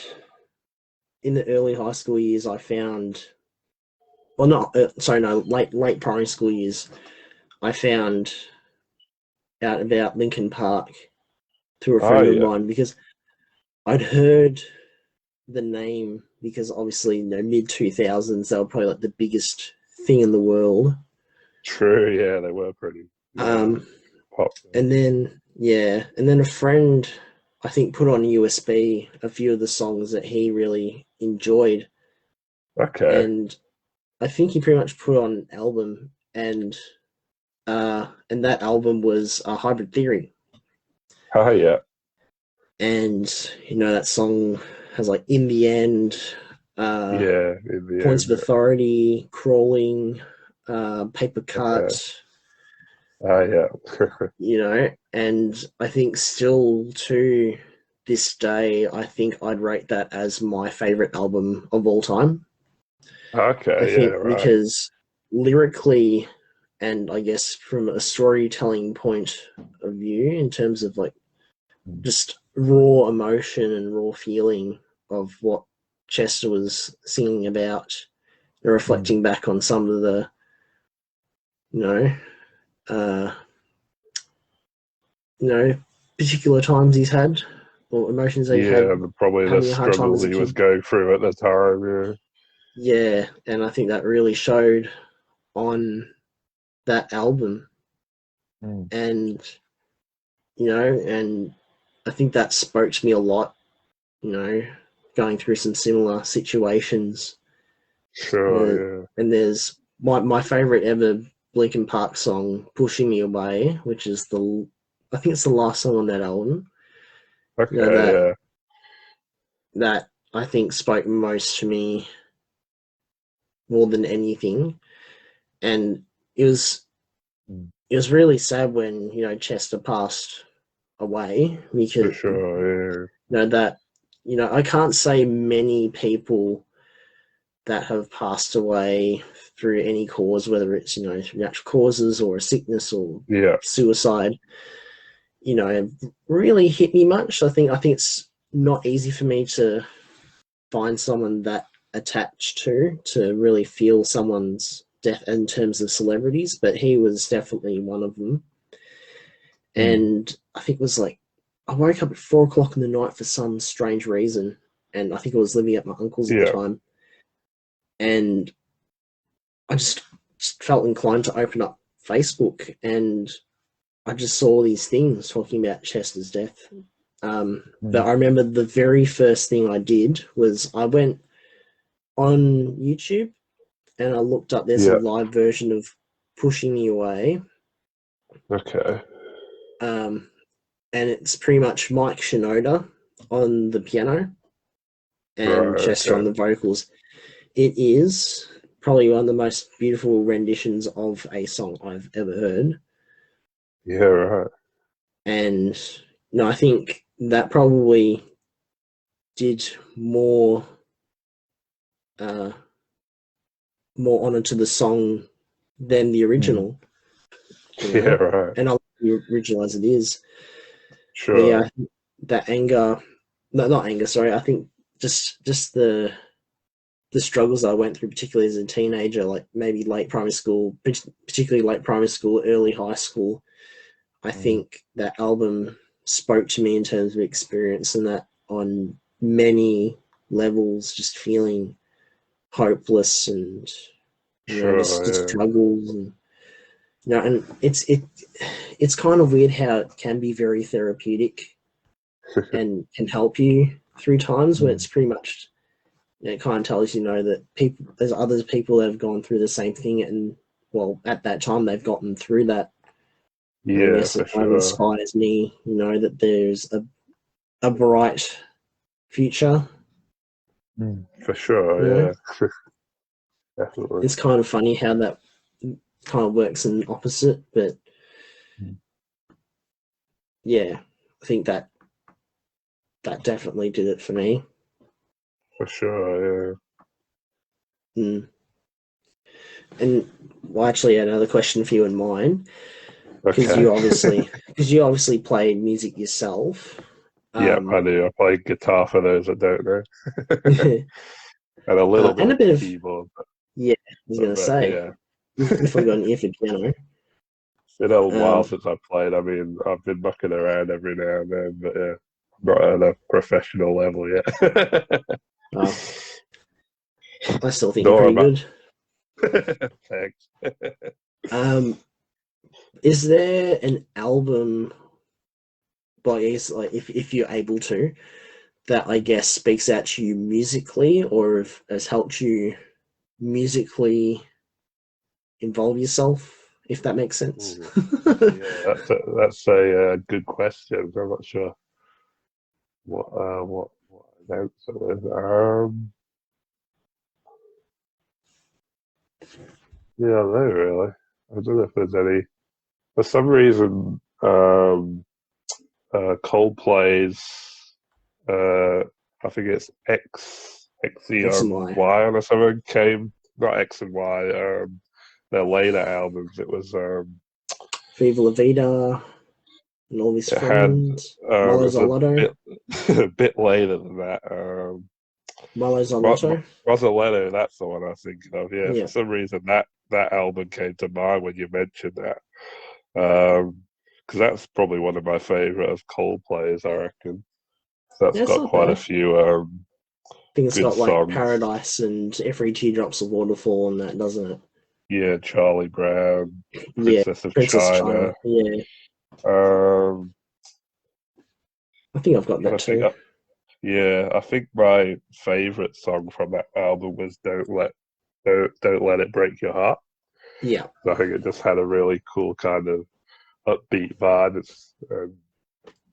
in the early high school years, I found, well, not sorry, no, late primary school years, I found out about Linkin Park through a Oh, friend of yeah. mine because I'd heard the name because obviously, mid 2000s, they were probably like the biggest thing in the world. True, yeah, they were pretty, Um, popular. and then and then a friend I think put on USB a few of the songs that he really enjoyed, Okay. and I think he pretty much put on an album, and that album was a Hybrid Theory. Oh yeah, and you know that song has like In the End, uh, yeah. In the Points of end, Authority, Crawling, Paper okay. Cut, Oh yeah, you know, and I think still to this day, I think I'd rate that as my favorite album of all time. I okay, yeah, think right. because lyrically, and I guess from a storytelling point of view, in terms of like Mm, just raw emotion and raw feeling of what Chester was singing about, and mm. reflecting back on some of the, you know, uh, you know, particular times he's had or emotions that he Yeah, had and probably the having a hard time struggles as a he was kid. going through at the time. Yeah, and I think that really showed on that album. Yeah. Mm. And, you know, and I think that spoke to me a lot, you know, going through some similar situations. Sure. And there's my favorite ever Linkin Park song, "Pushing Me Away," which is I think it's the last song on that album. Yeah. You know Okay. Yeah. that I think spoke most to me more than anything, and it was Mm. it was really sad when you know Chester passed away For because you sure. know that you know I can't say many people that have passed away through any cause, whether it's you know natural causes or a sickness or Yeah. Yeah. suicide, you know, really hit me much. I think it's not easy for me to find someone that attached to really feel someone's death in terms of celebrities, but he was definitely one of them. Mm. And I think it was like I woke up at 4 o'clock in the night for some strange reason, and I think I was living at my uncle's at the Yeah. time, and I just felt inclined to open up Facebook, and I just saw these things talking about Chester's death. But Mm. I remember the very first thing I did was I went on YouTube and I looked up. There's a Yeah. live version of "Pushing Me Away," Okay. um, and it's pretty much Mike Shinoda on the piano and Right. Chester on Okay. the vocals. It is probably one of the most beautiful renditions of a song I've ever heard. Yeah. Right. And no, I think that probably did uh, more honor to the song than the Mm. original, you Yeah. know. Right. And I love the original as it is, but yeah, Sure. that anger, no, not anger, sorry. I think just the struggles I went through, particularly as a teenager, like maybe late primary school, particularly late primary school, early high school. I Mm. think that album spoke to me in terms of experience and that on many levels, just feeling hopeless and you know just Sure. struggles and you know and it's kind of weird how it can be very therapeutic Yeah. and can help you through times when Mm. it's pretty much you know, it kind of tells you know that people there's other people that have gone through the same thing and well at that time they've gotten through that and I Yeah. guess For it kind of sure. inspires me you know that there's a bright future. Mm. For sure. You know, Yeah. Definitely. it's kind of funny how that kind of works in opposite, but Mm. yeah, I think that definitely did it for me. For sure. Mm. And well, actually, another question for you and mine, Yeah. Okay. because you obviously play music yourself, Yep, I um, do. I play guitar for those that don't know, and a little bit and a of bit of keyboard. yeah. I was gonna But say yeah, you've definitely got an ear for piano. it's been a while Um, since I've played. I mean, I've been mucking around every now and then, but yeah, not at a professional level yet. uh, I still think you're Nor pretty am I. good. Thanks. Um, is there an album, but I guess like if you're able to, that I guess speaks out to you musically, or has helped you musically involve yourself if that makes sense. Ooh. Yeah, that's a good question. I'm not sure what an answer is. Yeah, I don't know really. I don't know if there's any. For some reason, Coldplay's I think it's X E X R and Y. Y or something came. Not X and Y. Their later albums. It was Viva La Vida and all his it had friends. Milo it's a Zolotto. bit a bit later than that. Milo Zolotto. Rosaletto, that's the one I was thinking of. Yeah, for Yeah. some reason that album came to mind when you mentioned that. Because that's probably one of my favorite of Coldplay's, I reckon. That's Yeah, it's got not quite a bad. few I think it's good got like songs. Paradise and Every Teardrop's a Waterfall and that, doesn't it? Yeah, Charlie Brown, Yeah. Princess of Princess China. China. Yeah. Um, I think I've got and that I think, too. yeah, I think my favorite song from that album was Don't Let It Break Your Heart. Yeah. I think it just had a really cool kind of upbeat vibe. It's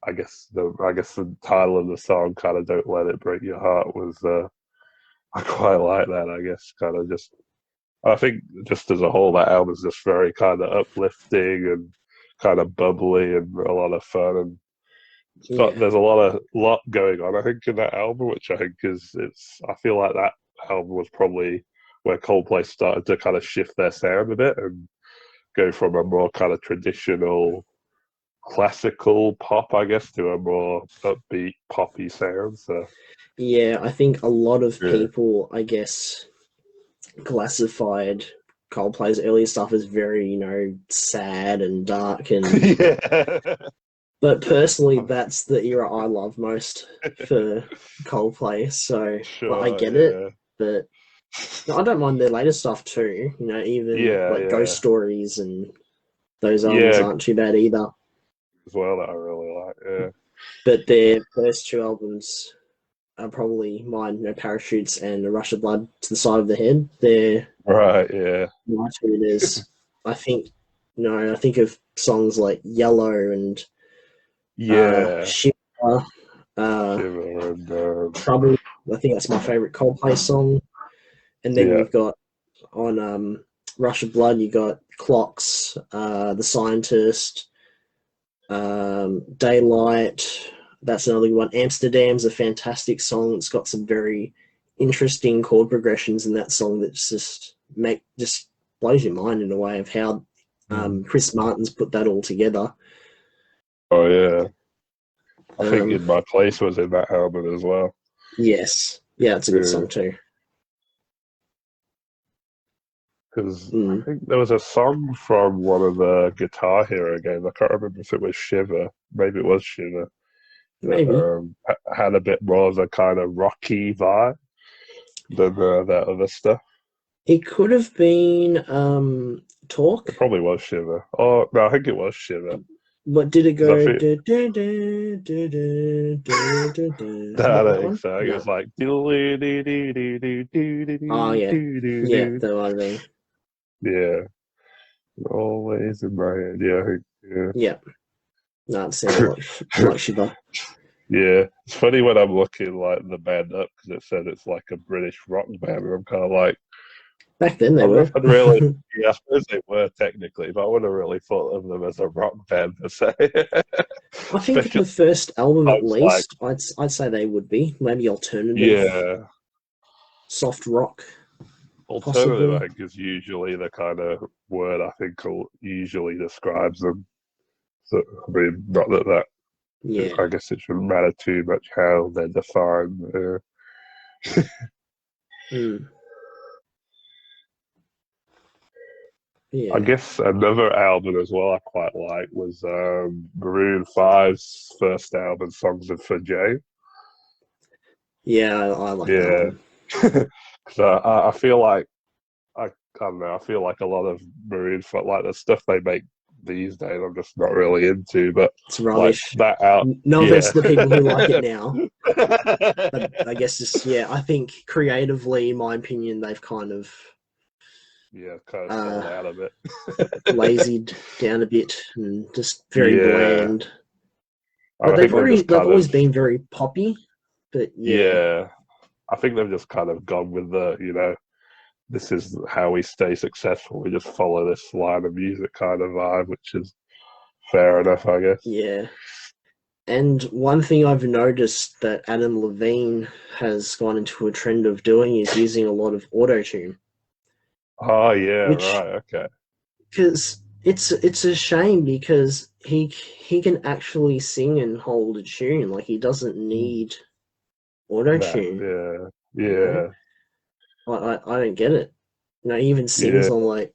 I guess the title of the song kind of "Don't Let It Break Your Heart" was I quite like that. I guess kind of just I think just as a whole that album is just very kind of uplifting and kind of bubbly and a lot of fun and but Yeah. there's a lot going on I think in that album which I think is it's I feel like that album was probably where Coldplay started to kind of shift their sound a bit and go from a more kind of traditional classical pop, I guess, to a more upbeat poppy sound. So Yeah. I think a lot of yeah, people, I guess, classified Coldplay's earlier stuff as very, sad and dark and yeah, but personally that's the era I love most for Coldplay. So like, I sure, get it, yeah, but no, I don't mind their later stuff too. Even yeah, like Ghost yeah, Stories and those albums yeah, aren't too bad either. as well that I really like. Yeah, But their first two albums are probably mine, Parachutes and A Rush of Blood to the Side of the Head. They're right, yeah, my two. There's, I think, I think of songs like Yellow and yeah, Shiver, uh, Shiver and Trouble. I think that's my favorite Coldplay song. And then yeah, you've got on Rush of Blood, you got Clocks, The Scientist, Daylight. That's another good one. Amsterdam's a fantastic song. It's got some very interesting chord progressions in that song that just blows your mind in a way of how mm. Chris Martin's put that all together. Oh yeah. I think Um, In My Place was in that album as well. yes, yeah, it's a good Yeah, song too. because I Mm, think there was a song from one of the Guitar Hero games. I can't remember if it was Shiver. Maybe it was Shiver. That maybe had a bit more of a kind of rocky vibe than that other stuff. it could have been It Talk. probably was Shiver. Oh no, I think it was Shiver. What did it Because I go? think no, I Not don't that think one. so. I think it No. was like Oh yeah, yeah. That might have been. yeah, always in my head. Yeah, yeah. Yeah. No, it sounded like Shiva. Yeah, it's funny when I'm looking like the band up because it said it's like a British rock band, and I'm kind of like, Back then I they don't know were. if I'd really, yeah, I suppose they were technically, but I wouldn't have really thought of them as a rock band per se. I think Especially the first album, at songs like, least, I'd say they would be maybe alternative, yeah, soft rock, alternative, I possibly. think, is usually the kind of word I think usually describes them. So, I mean, not that Yeah. I guess it shouldn't matter too much how they're defined. Mm, I yeah. guess another album as well I quite like was Maroon 5's first album, Songs of for Jane. Yeah, I like that Yeah, one. because I feel like I don't know. I feel like a lot of Maroon 5, like the stuff they make these days, I'm just not really into. But It's like rubbish. that out, No offense yeah. to the people who like it now, but I guess just, yeah, I think creatively, in my opinion, they've kind of Yeah, kind of sold uh, out a bit. lazied down a bit and just very Yeah, bland. and But I think they've always been very poppy. But yeah, yeah, I think they've just kind of gone with this is how we stay successful. We just follow this line of music kind of vibe, which is fair enough, I guess. yeah. And one thing I've noticed that Adam Levine has gone into a trend of doing is using a lot of auto tune, Oh yeah, which right, okay. because it's a shame because he can actually sing and hold a tune. Like he doesn't need auto That, tune. yeah, You know, yeah, I don't get it. You know, he even sings yeah. on like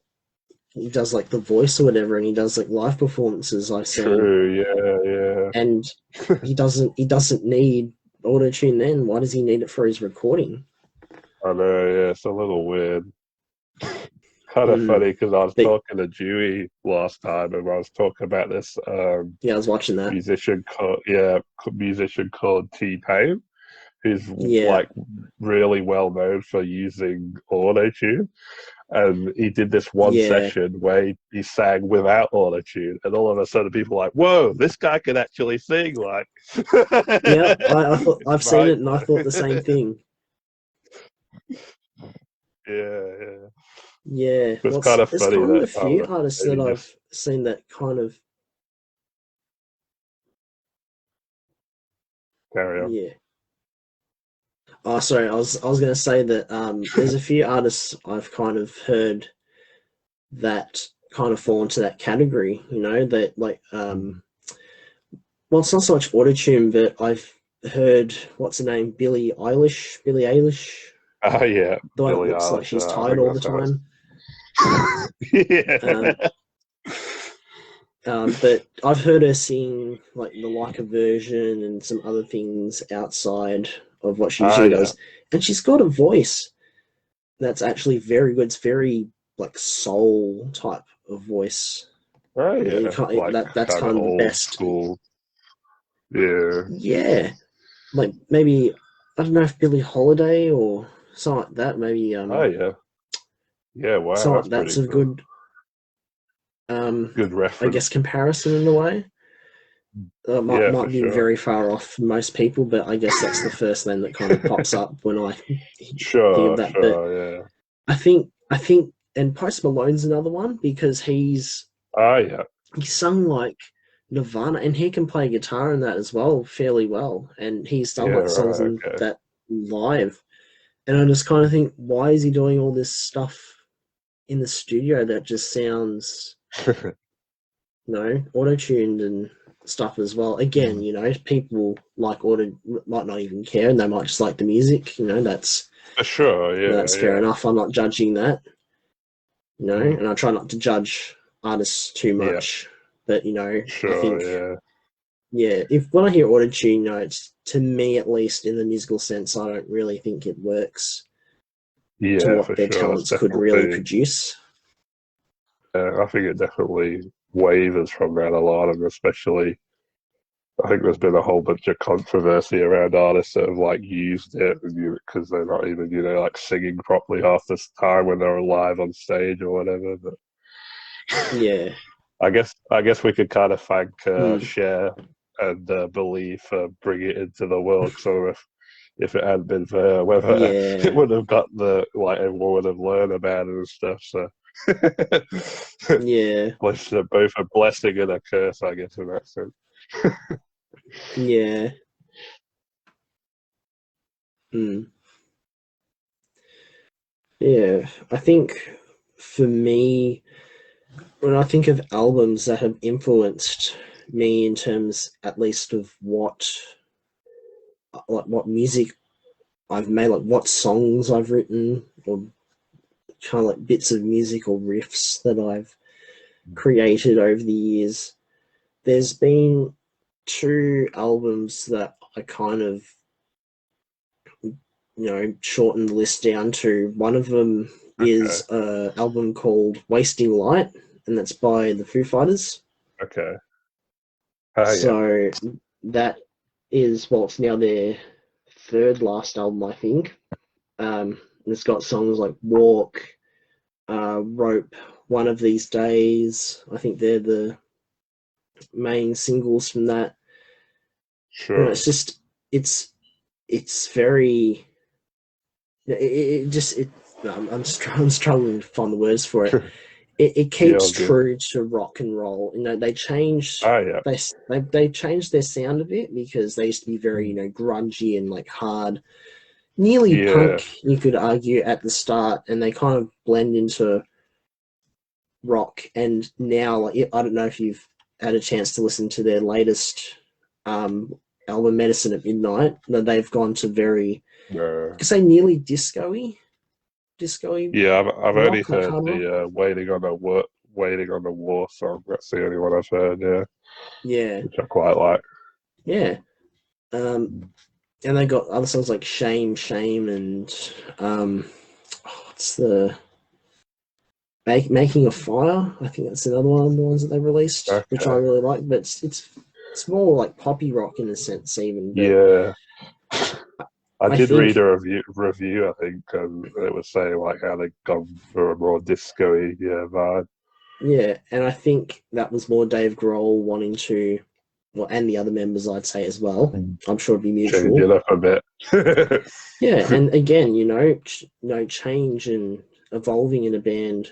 he does like the voice or whatever, and he does like live performances I've seen, True, yeah, and yeah. he doesn't need auto tune. Then why does he need it for his recording? I know, yeah, it's a little weird. Kind of Mm. funny because I was But talking to Dewey last time, and I was talking about this yeah, I was watching that. musician called T Pain, who's Yeah, like really well known for using auto tune. And he did this one yeah, session where he sang without auto tune, and all of a sudden people were like, "Whoa, this guy can actually sing!" Like, yeah. I thought it's I've seen it, mind and I blowing. thought the same thing. Yeah, yeah. Yeah, It's well, kind of there's funny kind of that a few artists that maybe I've just seen that kind of carry on. yeah. Oh, sorry, I was gonna say that there's a few artists I've kind of heard that kind of fall into that category. You know, that like well, it's not so much autotune, but I've heard what's her name, Billie Eilish, Oh yeah, the one that Billie looks like Eilish. she's I tired think all the that's how time. Um, yeah. but I've heard her sing like the Leica version and some other things outside of what she Oh usually yeah. does, and she's got a voice that's actually very good. It's very like soul type of voice. Oh You know, you yeah. can't Like that's kind of kind of the old best. school. Yeah. Yeah, like maybe I don't know if Billie Holiday or something like that. Maybe Oh yeah. Yeah. Wow, something like that's that's pretty a cool. good Good I guess reference. comparison in a way. Yeah, for Might be sure. very far off for most people, but I guess that's the first name that kind of pops up when I think of Sure, that. But sure, yeah. I think, and Post Malone's another one because Oh yeah. he's sung like Nirvana, and he can play guitar in that as well, fairly well. And he's done Yeah, like songs right, in that live. And I just kind of think, why is he doing all this stuff in the studio that just sounds, okay. you know, auto tuned and stuff as well? Again, you know, people like auto might not even care, and they might just like the music. You know, For sure, that's yeah, fair yeah. enough. I'm not judging that. You know, Mm. and I try not to judge artists too Yeah, much. But you know, I sure, think yeah. yeah, if when I hear autotune, you know, it's to me at least in the musical sense, I don't really think it works to Yeah, what for their sure. It's talents could really definitely produce. I think it definitely wavers from that a lot, and especially I think there's been a whole bunch of controversy around artists that have like used it because they're not even like singing properly half this time when they're live on stage or whatever. But Yeah. I guess we could kind of thank Mm. Cher and Believe for bringing it into the world. So if it hadn't been for her, whether it Yeah. would have got the like everyone would have learned about it and stuff. So Yeah. both a blessing and a curse, I guess, in that sense. Yeah. Mm. Yeah. I think for me, when I think of albums that have influenced me in terms at least of what music I've made, like what songs I've written, or kind of like bits of music or riffs that I've created over the years. There's been two albums that I kind of, you know, shortened the list down to. One of them Okay, is an album called Wasting Light, and that's by the Foo Fighters. okay. Yeah. So that is, well, it's now their third last album, I think. It's got songs like Walk, Rope, One of These Days. I think they're the main singles from that. Sure. It's just it's it's very it just it. I'm struggling to find the words for it. It Yeah, keeps all good. true to rock and roll. They changed Ah, yeah. they changed their sound a bit because they used to be very grungy and like hard, nearly Yeah. punk. You could argue at the start, and they kind of blend into rock. And now, like, I don't know if you've had a chance to listen to their latest um, album, Medicine at Midnight. That they've gone to very, I No. could say, nearly disco-y Yeah, I've only rock, like heard hard rock. the Waiting on the War song. That's the only one I've heard, yeah, Yeah, which I quite like. yeah. Um, and they got other songs like Shame, Shame, and what's the Making a Fire. I think that's another one of the ones that they released, which I Okay. really like. But it's more like poppy rock in a sense, even. But Yeah. I I did read think, a review, I think, and it was saying like how they'd gone for a more disco-y, yeah, vibe. yeah, and I think that was more Dave Grohl wanting to, well, and the other members, I'd say as well. I'm sure it'd be Change mutual. it up a bit. Yeah, and again, change and evolving in a band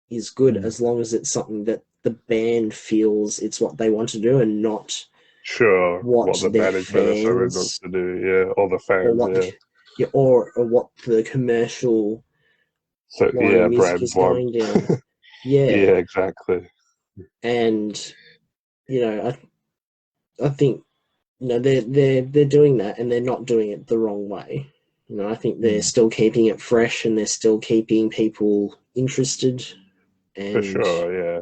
is good as long as it's something that the band feels it's what they want to do and not Sure, what what the their management or something wants fans to do, yeah, or the or fans, what the yeah. yeah, or what the commercial So line of yeah, music brands is want. going down. Yeah, Yeah, exactly. and I think they're doing that and they're not doing it the wrong way. I think they're still keeping it fresh and they're still keeping people interested, For and sure, yeah.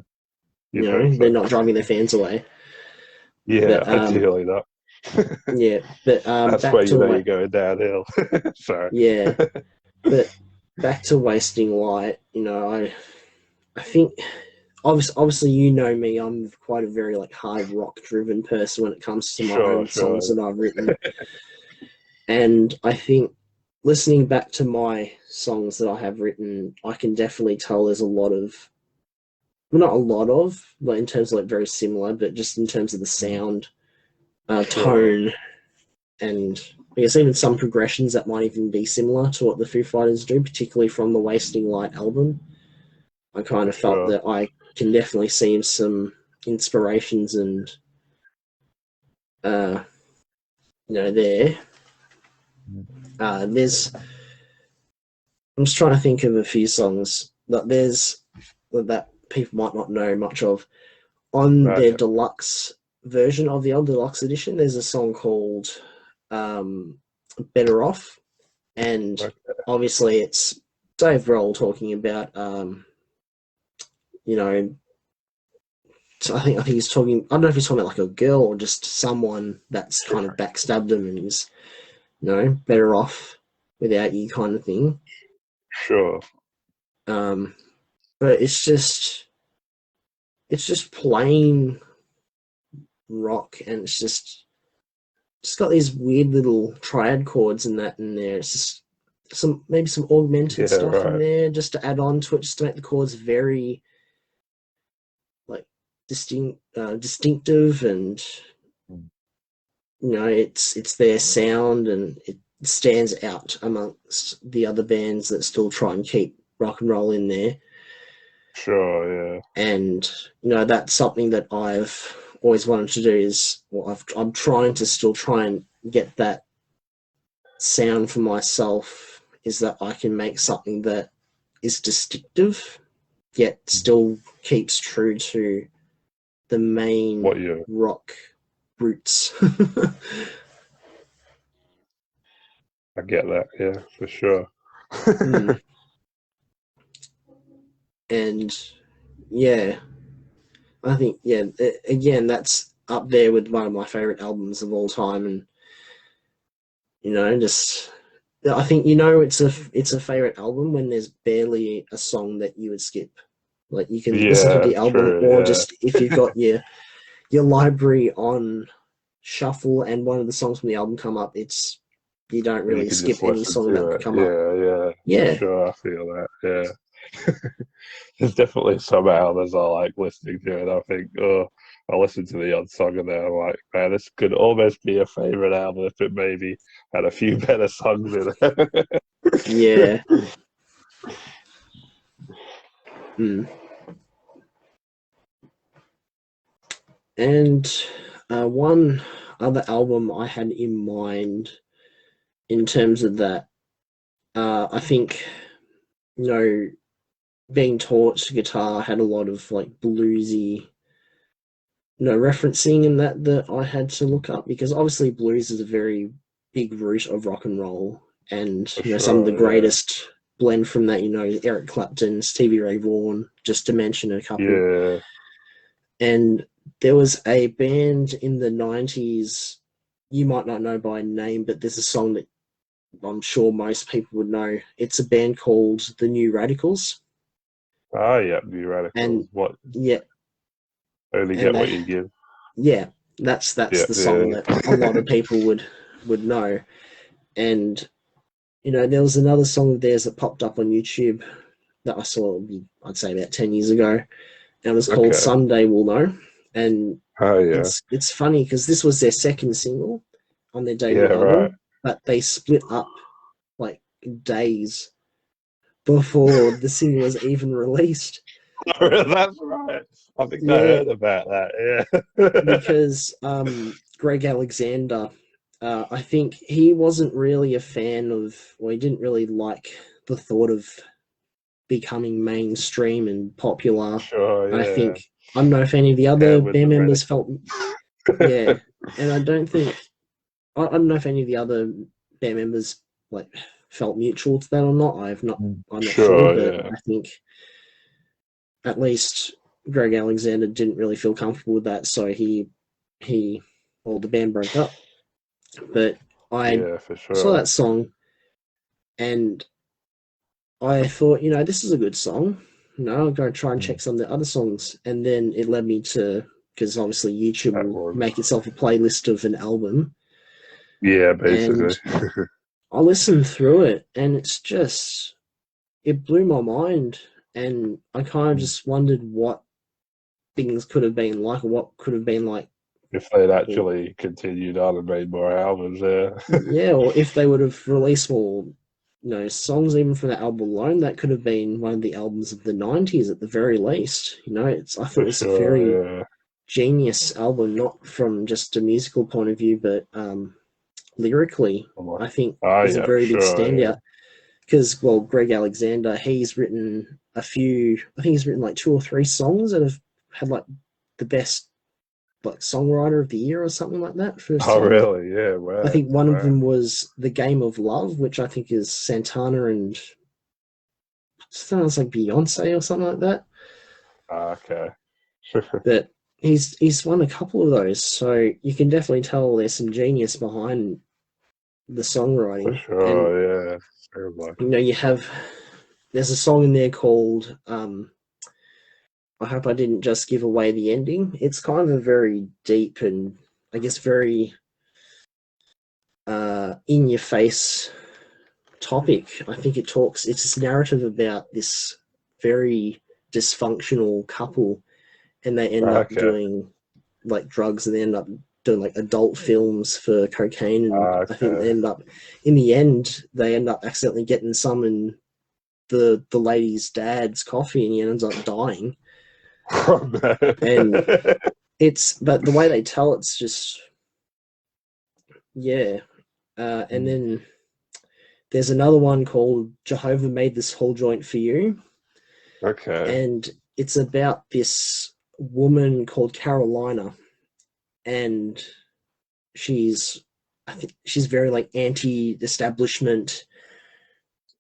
You'd hope they're so. not driving their fans away. Yeah, But ideally not. yeah, but That's where back you to know you're going downhill. Sorry. yeah, but back to Wasting Light. I think obviously you know me. I'm quite a very like hard rock driven person when it comes to my Sure, own songs sure. that I've written. And I think listening back to my songs that I have written, I can definitely tell there's a lot of, well, not a lot of, but in terms of like very similar, but just in terms of the sound, Sure. tone, and I guess even some progressions that might even be similar to what the Foo Fighters do, particularly from the Wasting Light album. I kind For of felt sure. that I can definitely see some inspirations and, uh, there. There's I'm just trying to think of a few songs that there's that people might not know much of. On their Okay. deluxe version of the old deluxe edition, there's a song called um, "Better Off," and Okay. obviously it's Dave Grohl talking about, you know, I think he's talking. I don't know if he's talking about like a girl or just someone that's kind of Sure. backstabbed him and he's better off without you kind of thing. Sure. Um, but it's just plain rock, and it's got these weird little triad chords in that in there. It's just maybe some augmented Yeah, stuff in right. there just to add on to it, just to make the chords very like distinctive, and it's their sound and it stands out amongst the other bands that still try and keep rock and roll in there. Sure, yeah. And that's something that I've always wanted to do. I'm trying to still try and get that sound for myself, is that I can make something that is distinctive yet still keeps true to the main What you rock roots. I get that, yeah, for sure. Mm. And yeah, I think, yeah, again, that's up there with one of my favorite albums of all time. And just I think it's a favorite album when there's barely a song that you would skip. Like you can listen to Yeah, the album, true, or yeah. just if you've got your library on shuffle and one of the songs from the album come up, you don't You really can skip just any listen song that to could it. come up. Yeah, yeah, for Yeah, sure. I feel that. Yeah. there's definitely some albums I like listening to, and I think, oh, I listen to the odd song and then I'm like, man, this could almost be a favorite album if it maybe had a few better songs in Yeah. it. Mm. And one other album I had in mind in terms of that, I think, being taught guitar had a lot of like bluesy, referencing in that I had to look up, because obviously blues is a very big root of rock and roll, and For some of the sure, greatest blend from that, Eric Clapton, Stevie Ray Vaughan, just to mention a couple. yeah. And there was a band in the 90s, you might not know by name, but there's a song that I'm sure most people would know. It's a band called The New Radicals. Ah, yeah, New Radicals. And What? yeah, Only and get what they, you give. yeah, that's Yeah, the song yeah. that a lot of people would know. And there was another song of theirs that popped up on YouTube that I saw, I'd say about 10 years ago, and it was called Okay. Someday We'll Know. And Oh, yeah. it's funny because this was their second single on their Yeah, debut right. album, but they split up like days before the single was even released. That's right. I think I Yeah, heard about that. Yeah. because Greg Alexander, I think he wasn't really a fan of, or he didn't really like the thought of becoming mainstream and popular. Sure, I yeah. think, I don't know if any of the Yeah, other with the band members Radicals. felt, yeah, and I don't know if any of the other band members like felt mutual to that or not. I'm not sure, Sure, but yeah. I think at least Greg Alexander didn't really feel comfortable with that, so he well, the band broke up. But I Yeah, for saw sure. that song and I thought, this is a good song. I'll go try and check Mm. some of the other songs, and then it led me to, because obviously YouTube That will one. make itself a playlist of an album, Yeah, and basically. I listened through it, and it blew my mind, and I kind of just wondered what things could have been like, or what could have been like, If they'd or, actually continued on and made more albums, yeah. yeah, or if they would have released more, songs even from the album alone. That could have been one of the albums of the '90s at the very least. I thought it For was a very sure, yeah. genius album, not from just a musical point of view, but lyrically, I'm like, I think oh, is a yeah, very big sure, yeah. standout. Because, well, Greg Alexander, he's written a few, I think he's written like 2 or 3 songs that have had like the best like songwriter of the year or something like that for a Oh, song. really? Yeah, I wow, think one of wow. them was The Game of Love, which I think is Santana and sounds like Beyonce or something like that. Ah, okay. But he's won a couple of those, so you can definitely tell there's some genius behind the For songwriting. And sure, yeah. Sounds like it. there's a song in there called I hope I didn't just give away the ending. It's kind of a very deep and I guess very in your face topic. I think it's this narrative about this very dysfunctional couple, and they end up Okay, doing like drugs, and they end up doing like adult films for cocaine, and I think okay. in the end they end up accidentally getting some in the lady's dad's coffee, and he ends up dying. Oh, no. And but the way they tell it's just, yeah. And then there's another one called Jehovah Made This Whole Joint for You, Okay. and it's about this woman called Carolina, and she's I think she's very like anti-establishment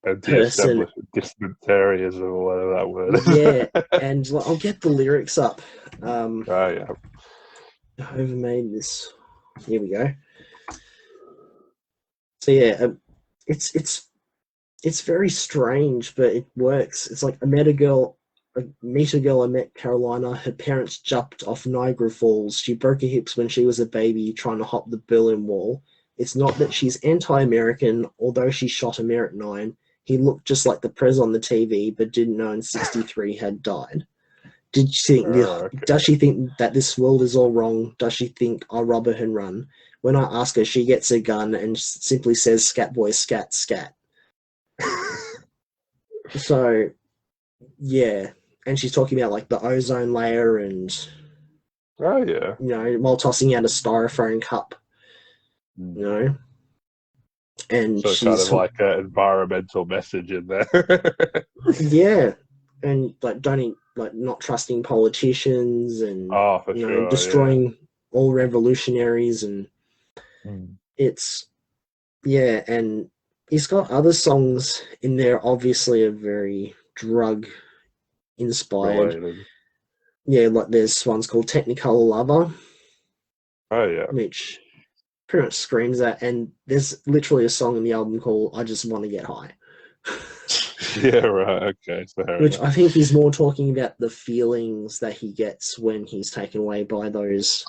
person. Anti-establishment, dismantarianism, or whatever that word Yeah, is. and like, I'll get the lyrics up. Oh, yeah. Jehovah made this. Here we go. So yeah, it's very strange, but it works. It's like meet a girl I met, Carolina. Her parents jumped off Niagara Falls. She broke her hips when she was a baby trying to hop the Berlin Wall. It's not that she's anti-American, although she shot a Merit 9. he looked just like the Prez on the TV, but didn't know in '63 had died. Did she think? Okay. Does she think that this world is all wrong? Does she think I'll rob her and run? When I ask her, she gets a gun and simply says, "Scat boy, scat, scat." So, yeah, and she's talking about like the ozone layer and Oh yeah. while tossing out a styrofoam cup, you know, and So kind she's of like an environmental message in there. yeah, and like don't like not trusting politicians and Oh, for sure, yeah. destroying all revolutionaries, and it's yeah, and he's got other songs in there. Obviously, are very drug inspired. Related. Yeah, like there's one's called Technicolor Lover, Oh yeah. which pretty much screams that. And there's literally a song in the album called "I Just Want to Get High," Yeah, right. Okay, fair which enough. I think he's more talking about the feelings that he gets when he's taken away by those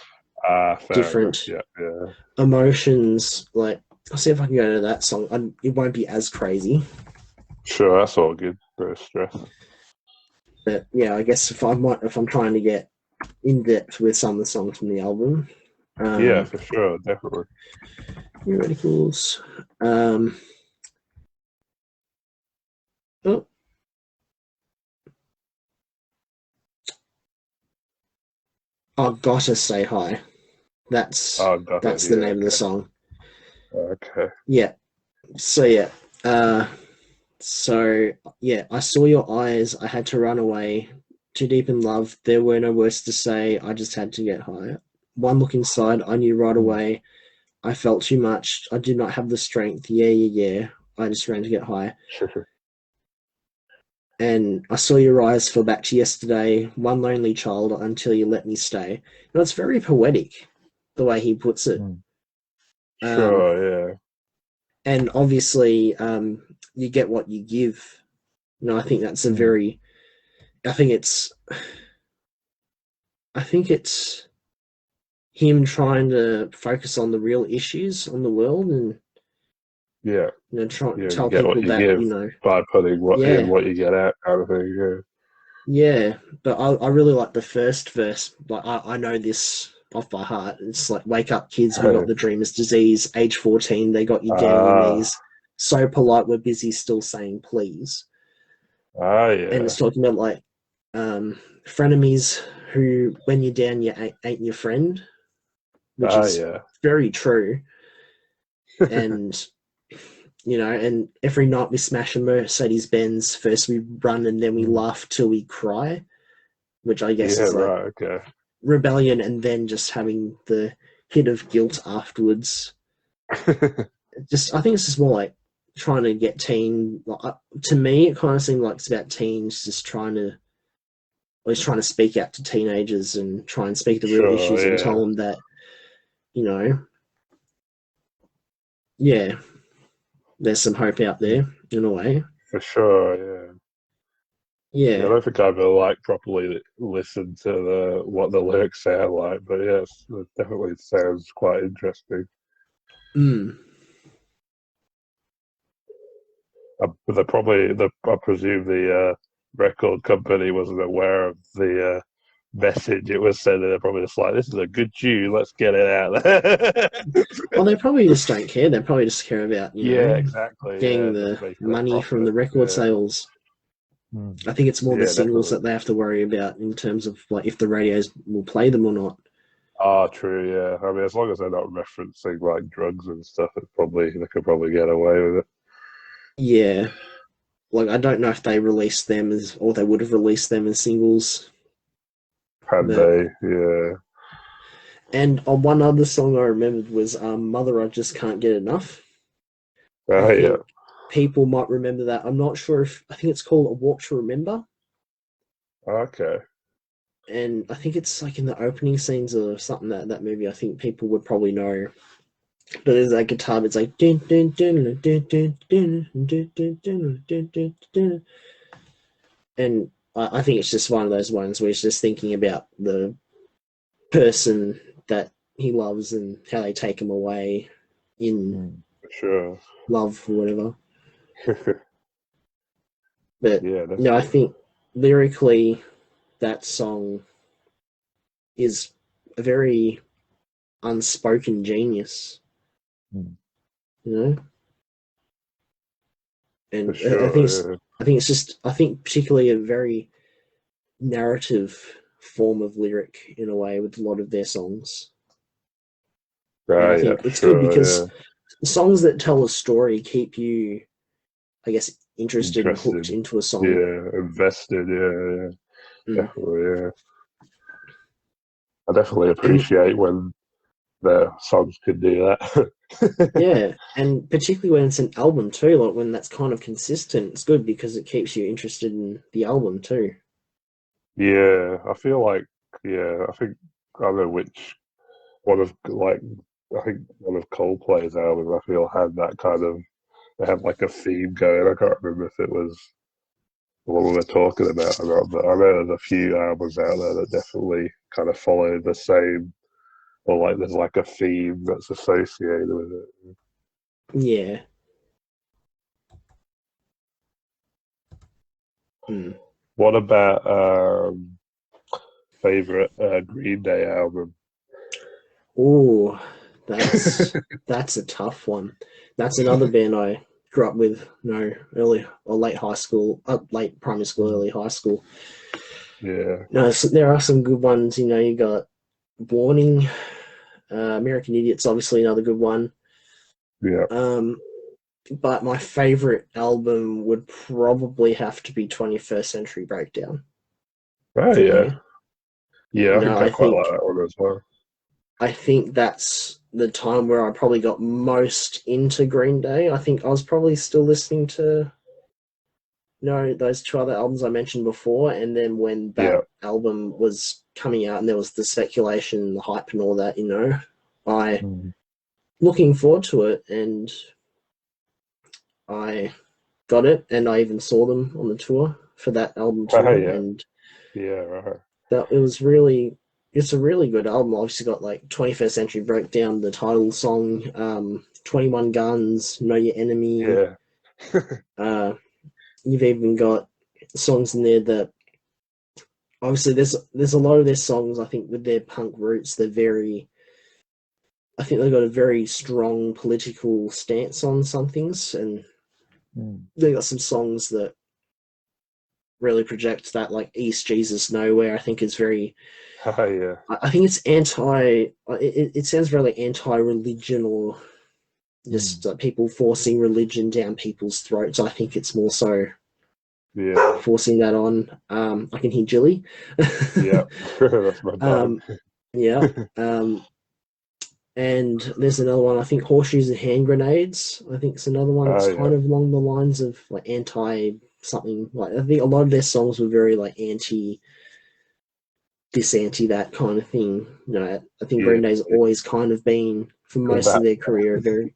Fair enough. different Yeah, yeah. emotions. Like, I'll see if I can go to that song. It won't be as crazy, Sure, that's all good. No stress. but yeah, I guess if I'm trying to get in depth with some of the songs from the album, Yeah, for sure, definitely. New Radicals. Oh, I've gotta say hi. That's Oh, got it. that's the Yeah, name of the okay. song. Okay. Yeah. So yeah. So yeah, I saw your eyes. I had to run away. Too deep in love. There were no words to say. I just had to get high. One look inside, I knew right away. I felt too much. I did not have the strength. Yeah, yeah, yeah. I just ran to get high. And I saw your eyes fall back to yesterday. One lonely child until you let me stay. It's very poetic, the way he puts it. Um, Sure, yeah. and obviously, you get what you give. I think that's a very. I think it's. I think it's him trying to focus on the real issues on the world, and Yeah. try Yeah, you tell get what people you that give by putting what in yeah, what you get out kind of thing, yeah. yeah. But I really like the first verse. Like I know this off by heart. It's like, wake up, kids. We got the dreamer's disease. Age 14, they got you down on your Ah, knees. So polite, we're busy still saying please. And yeah. it's talking about like frenemies who, when you're down, you ain't your friend, which is Yeah. very true. And and every night we smash a Mercedes Benz. First we run and then we laugh till we cry, which I guess Yeah, is like right, okay. rebellion and then just having the hit of guilt afterwards. Just I think it's just more like trying to get to me it kind of seemed like it's about teens just always trying to speak out to teenagers and try and speak the real issues Sure, and yeah. tell them that you know yeah, there's some hope out there in a way. For sure, yeah. Yeah, I Yeah. don't think I've ever like properly listened to what the lyrics sound like, but yes, it definitely sounds quite interesting. Mm. But I presume the record company wasn't aware of the message it was sending. They're probably just like, "This is a good tune. Let's get it out there." Well, they probably just don't care. They probably just care about, Yeah, exactly. getting Yeah, just the making a money from profit. the record Yeah, sales. I think it's more the yeah, singles definitely. that they have to worry about in terms of like if the radios will play them or not. Ah, true. Yeah, I mean, as long as they're not referencing like drugs and stuff, they could probably get away with it. Yeah. Like I don't know if they released them as or they would have released them as singles. Had But they? Yeah. and on one other song I remembered was Mother I Just Can't Get Enough. I Oh, yeah. think people might remember that. I'm not sure if I think it's called A Walk to Remember. Okay. And I think it's like in the opening scenes or something that movie. I think people would probably know. But there's that guitar. It's like and I think it's just one of those ones where it's just thinking about the person that he loves and how they take him away in For sure. love or whatever. But Yeah, no, I definitely. think lyrically that song is a very unspoken genius, Mm. you know. For And sure. I think particularly a very narrative form of lyric in a way with a lot of their songs. Yeah. And I Yeah, think for it's good sure. because Yeah. songs that tell a story keep you, I guess, interested and hooked Interested. into a song. Yeah. Invested. Yeah. Yeah. Mm. Definitely. Yeah. I definitely And appreciate when the songs could do that. yeah, and particularly when it's an album too, like when that's kind of consistent, it's good because it keeps you interested in the album too. Yeah, I feel like yeah, I think I don't know which one of like I think one of Coldplay's albums I feel had that kind of they had like a theme going. I can't remember if it was the one we were talking about or not, but I know there's a few albums out there that definitely kind of follow the same or like there's like a theme that's associated with it. Yeah. Mm. What about favorite Green Day album? Oh, that's a tough one. That's another band I grew up with, early or late high school, late primary school, early high school. Yeah, No, so there are some good ones. You got Warning, American Idiot's obviously another good one. yeah. Um, but my favorite album would probably have to be 21st Century Breakdown Oh for yeah. me. Yeah, You I know, think I quite like that one as well. I think that's the time where I probably got most into Green Day. I think I was probably still listening to those two other albums I mentioned before, and then when Yeah. that album was coming out and there was the speculation, the hype, and all that, I Mm. looking forward to it, and I got it, and I even saw them on the tour for that album Oh too, yeah. and Yeah, right. that it's a really good album. Obviously got like 21st Century Breakdown, the title song, 21 Guns, Know Your Enemy. Yeah. Uh, you've even got songs in there that obviously there's a lot of their songs. I think with their punk roots, I think they've got a very strong political stance on some things, and Mm. they got some songs that really project that, like East Jesus Nowhere. I think is very. Oh yeah. I think it's anti. It sounds very anti-religion or just Mm. people forcing religion down people's throats. I think it's more so Yeah. forcing that on. I can hear Jilly. Yeah. That's my dog. um, yeah. Um, and there's another one. I think Horseshoes and Hand Grenades. I think it's another one Oh that's yeah. kind of along the lines of like anti something. Like I think a lot of their songs were very like anti this, anti that kind of thing. I think Yeah. Green Day's always kind of been for most of Combat their career very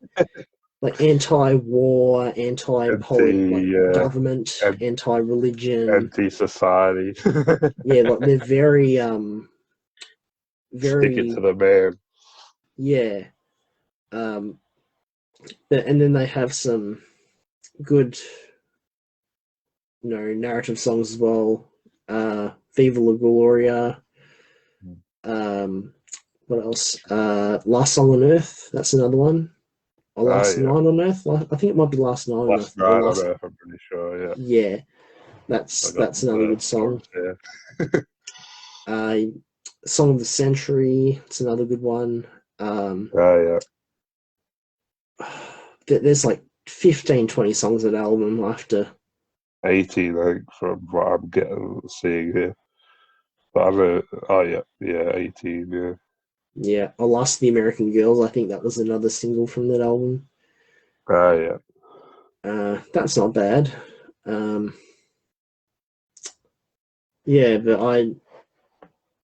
like anti-war, anti-polit, like anti government, an- anti-religion. anti society. Yeah, like they're very, Stick it to very, the man. yeah. Um, and then they have some good, narrative songs as well. Viva La Gloria. Um, what else? Last Song on Earth. That's another one. Or Oh Last yeah. Night on Earth. I think it might be Last Night on Last Earth. Or night on Last. Earth, I'm pretty sure, yeah. Yeah, I got that's another the good song. songs here. Uh, Song of the Century. It's another good one. Oh yeah. There's like 15, 20 songs on that album after. 18, I think, from what I'm getting seeing here. But I'm oh yeah, yeah, 18, yeah. Yeah, I Lost the American Girls. I think that was another single from that album. Oh yeah. That's not bad. Um, yeah, but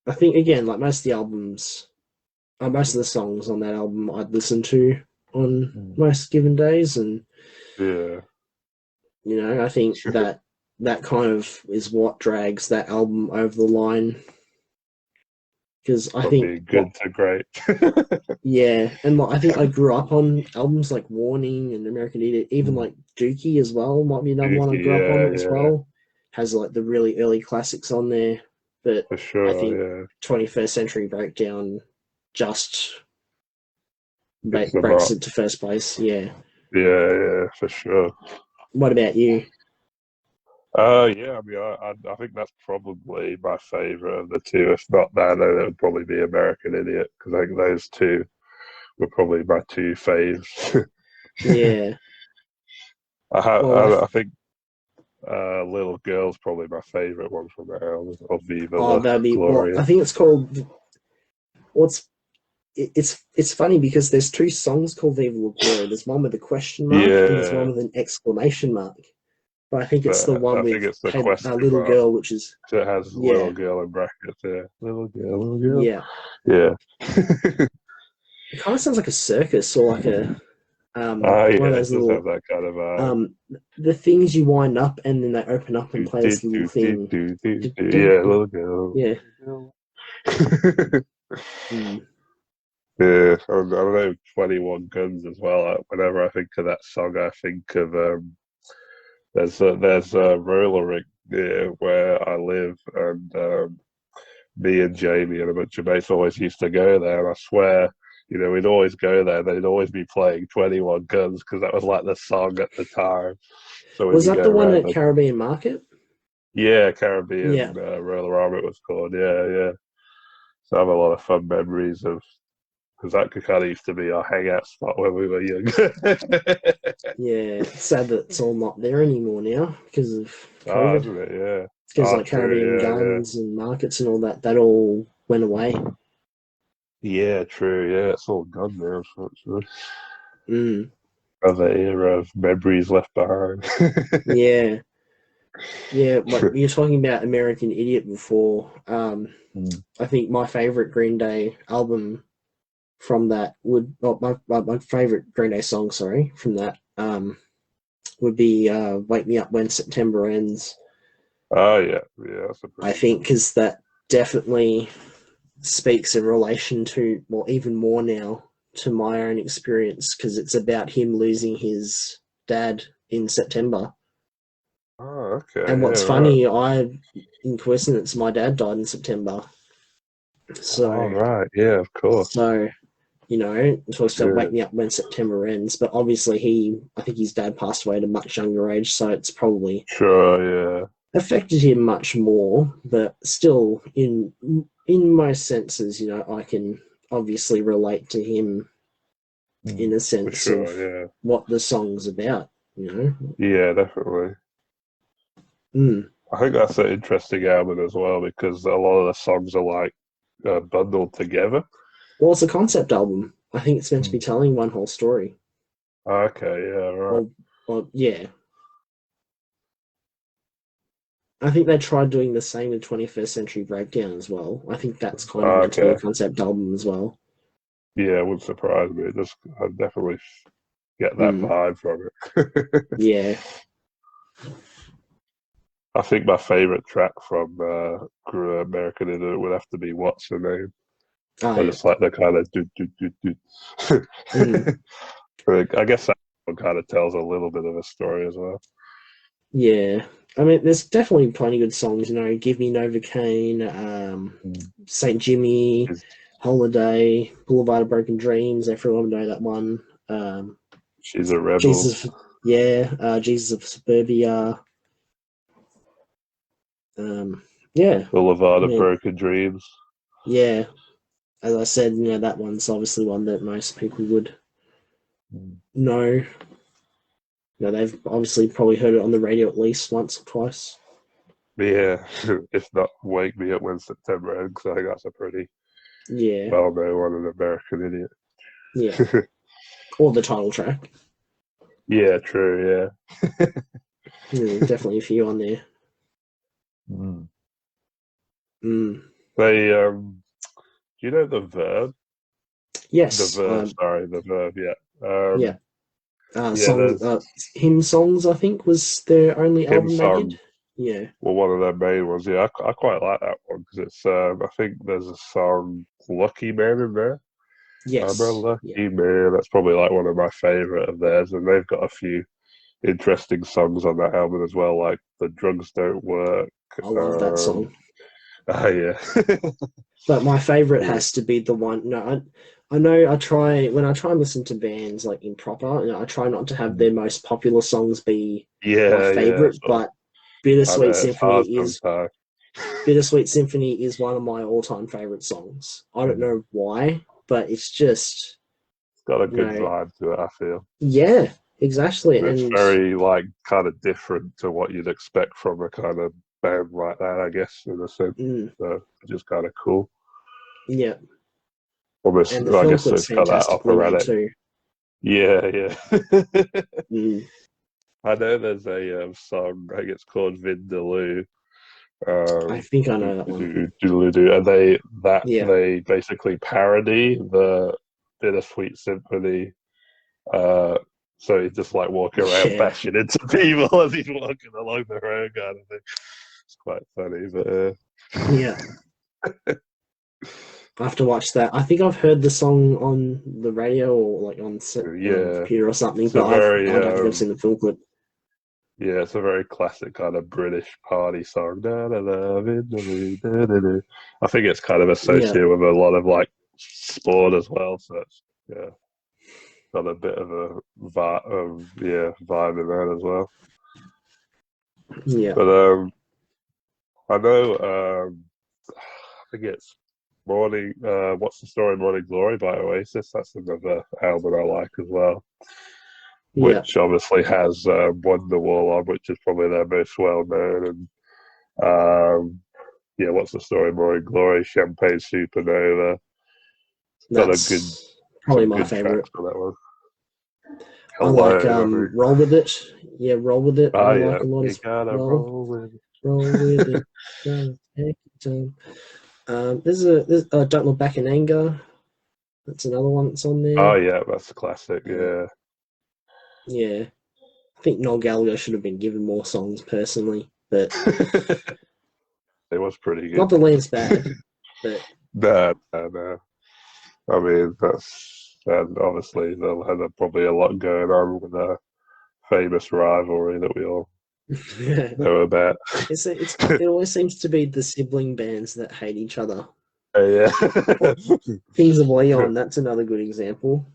I think again, like most of the albums, most of the songs on that album, I'd listen to on Mm. most given days, and Yeah. I think that kind of is what drags that album over the line because I From think being good to great. yeah, and like, I think I grew up on albums like Warning and American Idiot, even Mm. like Dookie as well might be another one I Dookie, grew up on yeah, as yeah. well. has like the really early classics on there, but for I sure. think Yeah, 21st Century Breakdown just hits the breaks mark. it to first place. Yeah. Yeah, for sure. What about you? Yeah. I mean, I think that's probably my favorite of the two. If not that, then it would probably be American Idiot because I think those two were probably my two faves. Yeah. Well, I think Little Girl's probably my favorite one from there, or Viva oh, La that'd be well. Gloria. I think it's called. What's it's funny because there's two songs called Viva La Gloria. There's one with a question mark and there's one Yeah, with an exclamation mark. But I think it's the but one I think with it's the had a question little mark. girl, which is So it has Little yeah, Girl in brackets. Yeah, Little Girl. yeah. Yeah. It kind of sounds like a circus or like a one of Yeah, it those does have little that kind of vibe. um the things you wind up and then they open up and Do, play do, this little do, do, thing. do, do, Du- do. du- Yeah, du- Little Girl. Yeah. Little Girl. Mm. Yeah, I don't know, 21 Guns as well. Whenever I think of that song, I think of there's a roller rink near where I live, and me and Jamie and a bunch of mates always used to go there. And I swear, we'd always go there. They'd always be playing 21 Guns because that was like the song at the time. So we'd Was be that going the one around. at Caribbean Market? Yeah, Yeah. Caribbean Roller Arm it was called. Yeah, yeah. So I have a lot of fun memories of because that kind of used to be our hangout spot when we were young. Yeah. It's sad that it's all not there anymore now because of Ah, COVID. isn't it? Yeah. Because Ah, like Caribbean true. Gardens and markets and all that all went away. Yeah, yeah. True. Yeah, it's all gone now. Unfortunately, Mm. another era of memories left behind. Yeah. Yeah, like you were talking about American Idiot before. Mm. I think my favorite Green Day album from that would my favorite Green Day song, sorry, from that would be "Wake Me Up When September Ends." Oh yeah, yeah. That's a I pretty good think one. because that definitely speaks in relation to, well, even more now to my own experience because it's about him losing his dad in September. Oh, okay. And Yeah, what's right. funny, in coincidence, my dad died in September. Oh, So, right. Yeah, of course. so it talks about Yeah. wake me up when September ends. But obviously, I think his dad passed away at a much younger age, so it's probably Sure. Yeah. affected him much more. But still, in most senses, I can obviously relate to him in Mm. a For sense of sure. Yeah. what the song's about. You know. Yeah, definitely. Mm. I think that's an interesting album as well because a lot of the songs are like bundled together. Well, it's a concept album. I think it's meant to be Mm. telling one whole story. Okay, yeah, right. Or yeah, I think they tried doing the same with 21st Century Breakdown as well. I think that's kind of meant to be a Okay, concept album as well. yeah, it wouldn't surprise me. I definitely get that Mm, vibe from it. yeah. I think my favorite track from American Idiot would have to be "What's the Name." Oh, I yeah. just like the kind of do do do do. Mm, I guess that one kind of tells a little bit of a story as well. yeah. I mean, there's definitely plenty good songs. Give Me Novocaine, Mm. Saint Jimmy, She's, Holiday, Boulevard of Broken Dreams. Everyone know that one. she's a rebel. Jesus, yeah. Jesus of Suburbia. Um, yeah. Boulevard I of mean, Broken Dreams. yeah. As I said, that one's obviously one that most people would Mm. know. They've obviously probably heard it on the radio at least once or twice. Yeah, if not, Wake Me Up When September Ends. I think that's a pretty Yeah, well-known one, an American yeah. Idiot. Or the title track. Yeah, true. Yeah. Definitely a few on there. Mm. Mm. They do you know the verb? The Yes. verb, sorry, the verb. Yeah. Yeah. Yeah. Songs. There's Hymn songs. I think was their only him album they did. song. Yeah. Well, one of their main ones. Yeah, I quite like that one because it's. I think there's a song "Lucky Man" in there. I'm a Yes. Yeah. lucky man. That's probably like one of my favorite of theirs, and they've got a few. interesting songs on that album as well, like "The Drugs Don't Work." I love that Um, song. oh yeah, But my favorite yeah, has to be the one. No, I know I try when I try and listen to bands like in proper. I try not to have their most popular songs be my yeah, yeah. favorite. So, But I Bittersweet know it's Symphony hard is sometimes. Bittersweet Symphony is one of my all-time favorite songs. I don't know why, but it's just It's got a you good know, vibe to it, I feel. yeah, exactly, And it's and very like kind of different to what you'd expect from a kind of band like that, I guess, in a sense. mm, So it's just kind of cool. yeah, Almost, and the I film guess clip's it's got that fantastically made operatic. too. Yeah, yeah. Mm, I know there's a song, I think it's called Vindaloo. I Um, think I know that one. and Yeah, they basically parody the Bittersweet Symphony. Uh, so he's just like walking around yeah, bashing into people as he's walking along the road, kind of thing. It's quite funny, yeah. I have to watch that. I think I've heard the song on the radio or like on yeah, computer or something, it's a but very I don't think I've seen the film clip. yeah, it's a very classic kind of British party song. Da, da, da, da, da, da, da. I think it's kind of Yeah, associated with a lot of like sport as well, so it's yeah, got a bit of a vibe in that as well. yeah, But I know I think it's Morning. What's the Story? Morning Glory by Oasis. That's another album I like as well, yeah. which obviously has Wonderwall on, which is probably their most well known. And yeah, what's the story? Morning Glory, Champagne Supernova. Got a good, That's probably some my good tracks favorite. for that one. I like Hello, I think. Roll With It. Yeah, Roll With It. I Ah, yeah, like a lot you as gotta well. roll with it. Roll with it. Gotta take your time. There's Don't Look Back in Anger. That's another one that's on Oh, there. yeah, that's a classic. Uh, Yeah, yeah, I think Noel Gallagher should have been given more songs personally, but it was pretty not good. the least bad. But No, no, no. I mean, that's and obviously they'll have probably a lot going on with a famous rivalry that we all yeah, know about. it always seems to be the sibling bands that hate each other. Yeah. Well, Kings of Leon, that's another good example.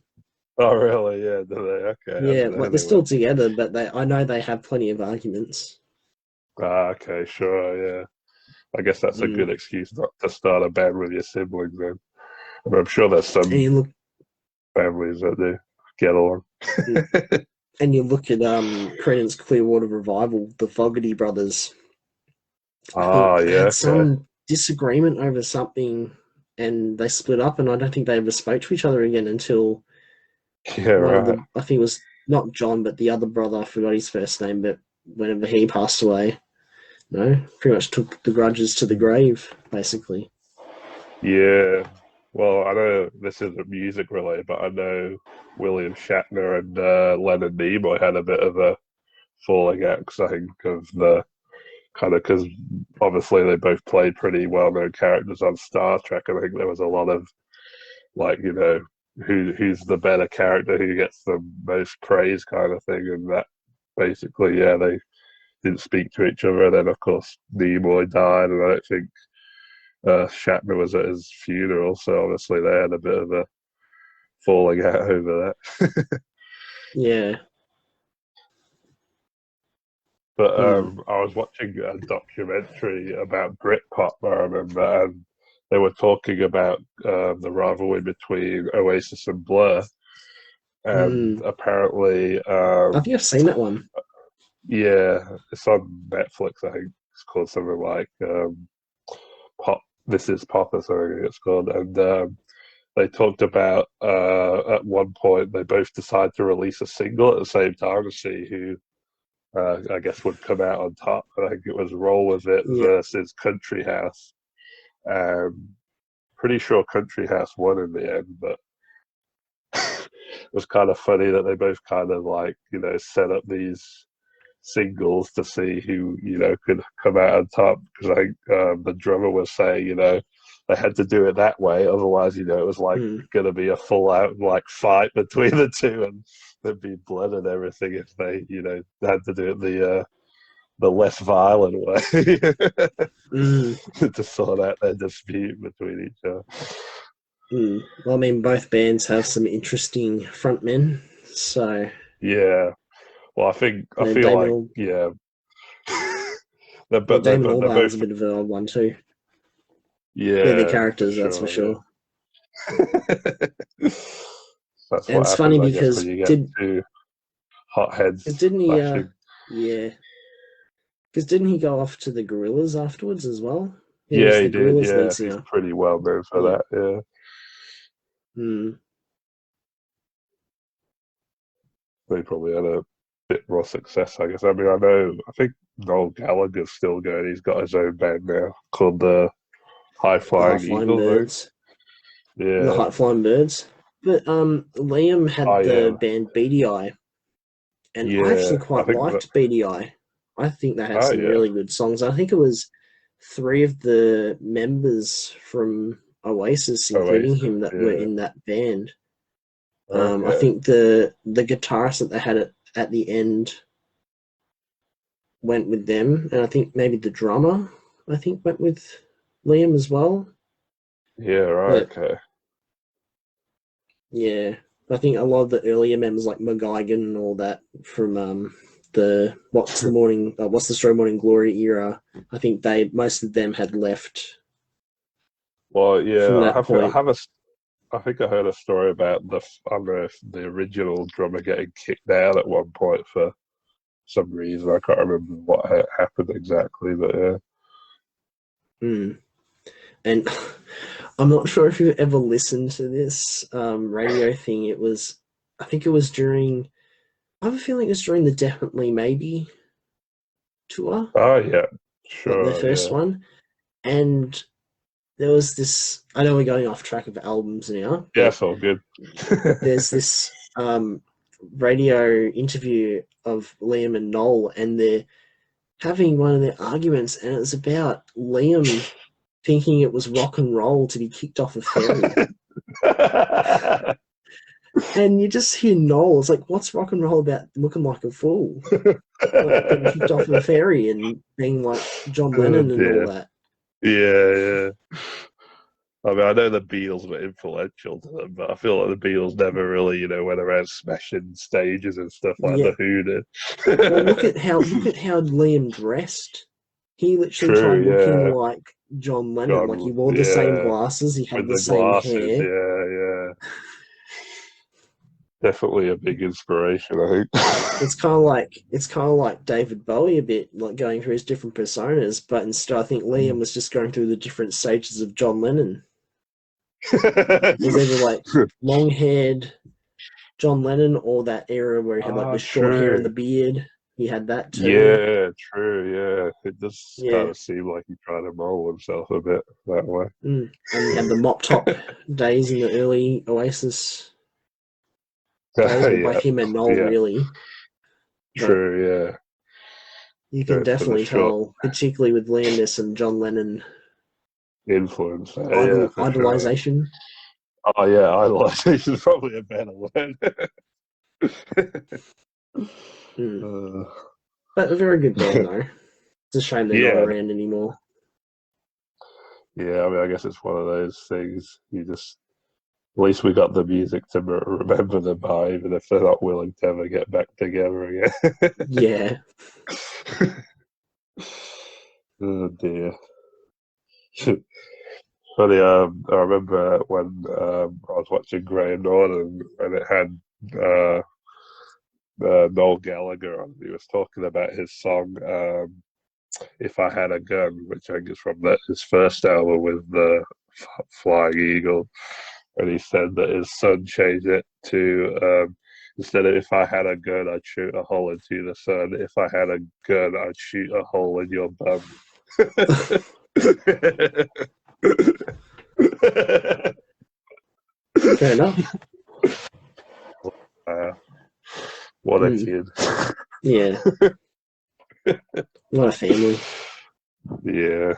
Oh, really? Yeah. Do they? Okay, I Yeah, didn't know like they're they still were. together, but I know they have plenty of arguments. Ah, okay, sure. Yeah. I guess that's a Mm. good excuse not to start a band with your siblings. Then I'm sure there's And some you look families that do get along. and you look at Creedence Clearwater Revival, the Fogerty brothers. I Oh, think they yeah. had Okay. some disagreement over something, and they split up. And I don't think they ever spoke to each other again until Yeah. one of Right. the I think it was not John, but the other brother. I forgot his first name, but whenever he passed away, no, pretty much took the grudges to the grave, basically. Yeah. Well, I know this isn't music related, but I know William Shatner and Leonard Nimoy had a bit of a falling out because I think of the kind of because obviously they both played pretty well-known characters on Star Trek. I think there was a lot of like who's the better character, who gets the most praise kind of thing, and that basically they didn't speak to each other. And then of course Nimoy died, and I don't think Shatner was at his funeral, so obviously they had a bit of a falling out over that. Yeah. But Mm. I was watching a documentary about Britpop, I remember, and they were talking about the rivalry between Oasis and Blur, and Mm. apparently, I think I've seen that one. yeah, it's on Netflix. I think it's called something like Pop. This is Pop or something it's called, and they talked about at one point they both decided to release a single at the same time to see who I guess would come out on top. I think it was Roll With It Yeah. versus Country House. Pretty sure Country House won in the end, but it was kind of funny that they both kind of like, set up these singles to see who, could come out on top. Because I think the drummer was saying, they had to do it that way. Otherwise, it was like going to be a full out like fight between the two, and there'd be blood and everything if they, had to do it the less violent way to sort out their dispute between each other. Well, I mean, both bands have some interesting frontmen, so yeah. Well, I feel like Damon, yeah. Damon they're Albarn's both a bit of an odd one too. They're the yeah, characters, that's for sure. That's And what it's happens, funny I guess, because when you get two hotheads didn't he? clashing. Yeah, because didn't he go off to the Gorillas afterwards as well? He Yeah, was he the did. Gorillas lead Yeah, he's singer. pretty well known for that. Yeah. They probably had a bit more success, I guess. I mean, I think Noel Gallagher's still going. He's got his own band now called the High The High Flying Flying Eagles. Birds. The Yeah. High Flying Birds. But Liam had Oh, yeah. the band Beady Eye, and I Yeah. actually I quite think that. liked Beady Eye. I think they had Oh, some yeah. really good songs. I think it was 3 of the members from Oasis, including Oasis. him, that were Yeah. in that band. I Okay. think the guitarist that they had at the end went with them, and I think maybe the drummer went with Liam as well. Yeah, right. But Okay. yeah, I think a lot of the earlier members like McGuigan and all that from the What's the Story Morning Glory era, I think most of them had left Well, from yeah, that point. I think I heard a story about I don't know if the original drummer getting kicked out at one point for some reason. I can't remember what happened exactly, but yeah. And I'm not sure if you've ever listened to this radio thing. I think it was during. I have a feeling it was during the Definitely Maybe tour, Oh, yeah, like their sure, first yeah. one, and there was this. I know we're going off track of albums now, Yeah, but it's all good. there's this radio interview of Liam and Noel, and they're having one of their arguments, and it's about Liam thinking it was rock and roll to be kicked off a ferry. And you just hear Noel, it's like, what's rock and roll about looking like a fool? Like getting kicked off a ferry and being like John Oh, Lennon and all dear. that. Yeah, yeah. I mean, I know the Beatles were influential to them, but I feel like the Beatles never really, went around smashing stages and stuff like Yeah. the Who did. Well, look at how Liam dressed. He literally tried True, looking yeah. like John Lennon. Like he John, wore the same yeah, glasses, he had with the the same glasses, hair. yeah, yeah. Definitely a big inspiration, I think. It's kind of like David Bowie a bit, like going through his different personas. But instead, I think Liam was just going through the different stages of John Lennon. It was either like long haired John Lennon or that era where he had like the short hair and True. the beard. He had that too. Yeah, true, yeah. It does kind Yeah. of seem like he's trying to mold himself a bit that way. And he had the mop top days in the early Oasis days, well, Yeah, both him and Noel yeah. really. But True, yeah. you can Going for the definitely short tell, particularly with Liam, there's some John Lennon influence. Yeah, for sure. idolization. Oh, yeah, idolization is probably a better word. uh, But a very good band though. It's a shame they're not yeah, around anymore. yeah. I mean, I guess it's one of those things. At least we got the music to remember them by, even if they're not willing to ever get back together again. Yeah. Oh dear. Funny, I remember when I was watching Graham Norton and it had Noel Gallagher on. He was talking about his song "If I Had a Gun," which I think is from his first album with the Flying Eagle, and he said that his son changed it to instead of "If I had a gun, I'd shoot a hole into the sun. If I had a gun, I'd shoot a hole in your bum." Fair enough. What a kid. Yeah. What a family. Yeah.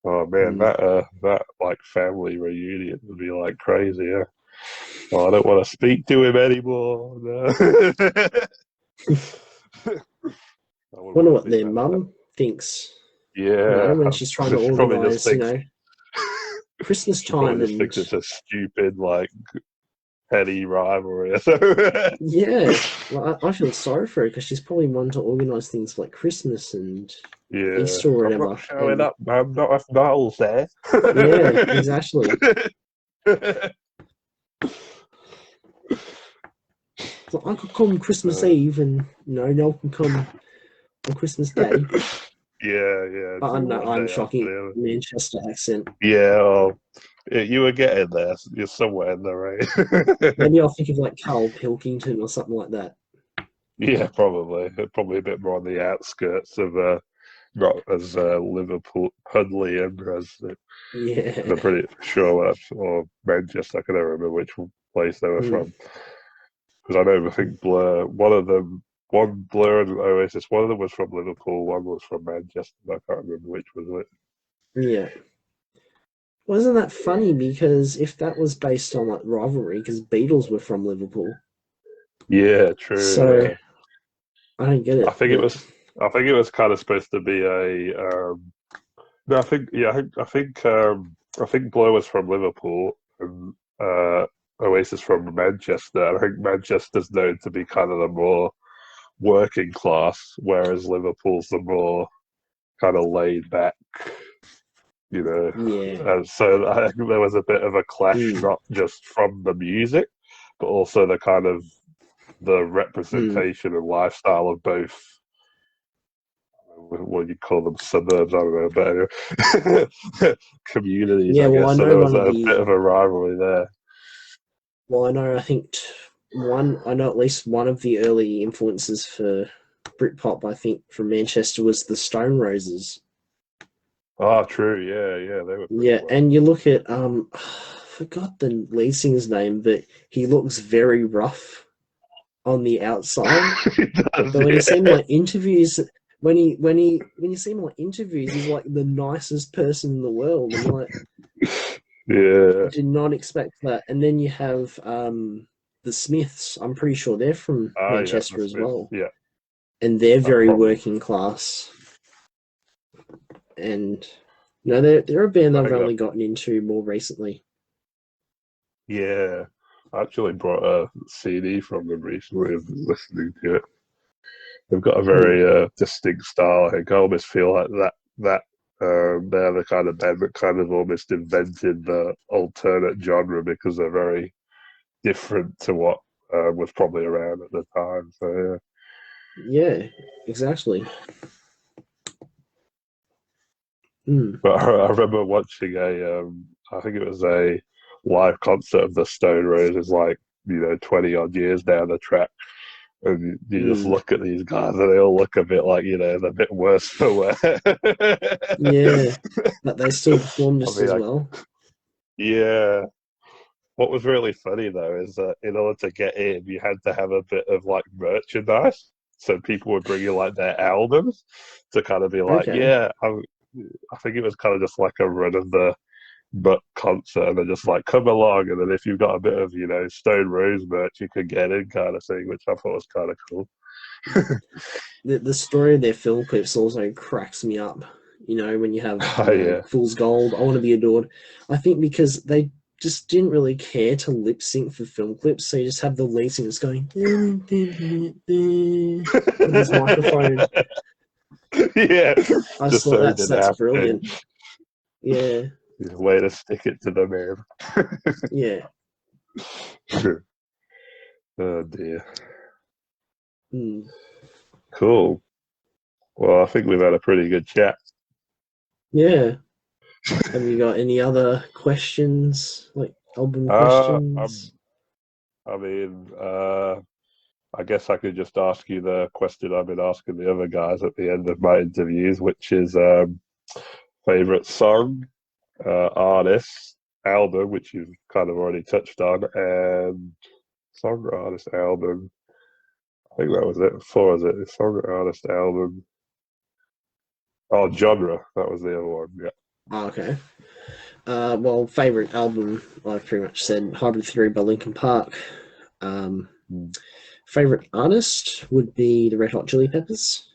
Oh man, Mm. that like family reunion would be like crazy. Yeah. Oh, I don't want to speak to him anymore. No. I would Wonder want to what be their part of that. mum thinks, Yeah, when she's trying to she probably just organise, thinks Christmas she probably time just and thinks it's a stupid like petty rivalry or something. yeah, like, I feel sorry for her because she's probably one to organise things like Christmas and Yeah, Easter or I'm not whatever. showing And up, man. Not if Niall's there. yeah, exactly. So I could come Christmas Uh, Eve and Noel can come on Christmas Day. yeah. But I Do don't know, one I'm day after shocking the other. Manchester accent. Yeah, well, you were getting there. You're somewhere in the right. Maybe I'll think of like Carl Pilkington or something like that. Yeah, probably. Probably a bit more on the outskirts of not as Liverpool, Hudley, because Yeah. I'm pretty sure that's or Manchester. I can never remember which place they were Mm. from. Because I know I think Blur, one Blur and Oasis, one of them was from Liverpool, one was from Manchester. I can't remember which was it. Yeah. Wasn't that funny? Because if that was based on like rivalry, because Beatles were from Liverpool, Yeah, true. so Yeah, I don't get I it. think it But was. I think it was kind of supposed to be a. No, I think yeah, I think Blur was from Liverpool and Oasis from Manchester. And I think Manchester's known to be kind of the more working class, whereas Liverpool's the more kind of laid back, you know. yeah. And so I think there was a bit of a clash, Mm. not just from the music, but also the kind of the Mm. representation and lifestyle of both. What do you call them? Suburbs, I don't know, but anyway. Communities, Yeah. I Well, I guess. So know there was one of a the. bit of a rivalry there. Well, I know. I think one. I know at least one of the early influences for Britpop. I think from Manchester was the Stone Roses. Oh, true. Yeah. They were pretty Yeah, well. and you look at I forgot the lead singer's name, but he looks very rough on the outside. He does, But when you see him yeah. like interviews, when you see him like interviews, he's like the nicest person in the world. I'm like, Yeah. did not expect that. And then you have the Smiths. I'm pretty sure they're from Ah, yeah, the Manchester as Smiths. well, Yeah. and they're That very probably. working class. And they're a band I I've think that. only gotten into more recently. Yeah. I actually brought a CD from them recently and been listening to it. They've got a Hmm. very distinct style. I think I almost feel like that they're the kind of band that kind of almost invented the alternate genre because they're very different to what was probably around at the time. So Yeah, exactly. Mm. but I remember watching I think it was a live concert of the Stone Roses, like 20 odd years down the track. And you just Mm. look at these guys, and they all look a bit like they're a bit worse for wear. Yeah, but they still perform I just mean, as like, well. yeah. What was really funny though is that in order to get in, you had to have a bit of like merchandise. So people would bring you like their albums to kind of be like, Okay. I think it was kind of just like a run of the butt concert, and they're just like, come along, and then if you've got a bit of Stone Rose merch, you could get in, kind of thing, which I thought was kind of cool. The story of their film clips also cracks me up. When you have, Oh yeah, Fool's Gold, I Want to Be Adored. I think because they just didn't really care to lip sync for film clips, so you just have the lead singers going with his microphone. yeah, I just just thought so he that's didn't have to. brilliant. Yeah, Way to stick it to the man. yeah. Oh dear. Mm. Cool. Well, I think we've had a pretty good chat. Yeah. Have you got any other questions, like album Uh, I'm, questions? I mean, I guess I could just ask you the question I've been asking the other guys at the end of my interviews, which is favorite song, artist, album, which you've kind of already touched on, and song, artist, album. I think that was it. Four, is it? Song, artist, album. Oh, genre. That was the other one. Yeah. Oh, okay. Well, favorite album, I've pretty much said Hybrid Theory by Linkin Park. Um, Mm. favorite artist would be the Red Hot Chili Peppers.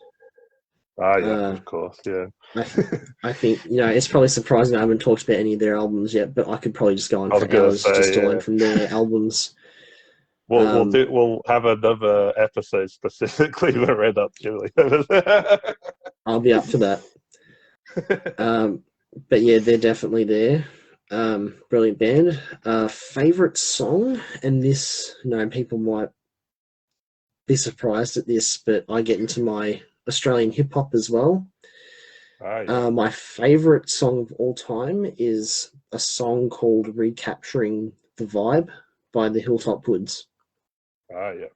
Ah, yeah, Uh, of course, yeah. I, I think, it's probably surprising I haven't talked about any of their albums yet, but I could probably just go on I was for gonna hours say, just to learn yeah. from their albums. We'll Um, do. We'll have another episode specifically for Red Hot Chili Peppers. I'll be up for that. Um, but yeah, they're definitely there. Brilliant band. Favorite song, and this, people might be surprised at this, but I get into my Australian hip hop as well. Ah, yeah. My favorite song of all time is a song called Recapturing the Vibe by the Hilltop Woods. Ah, yeah.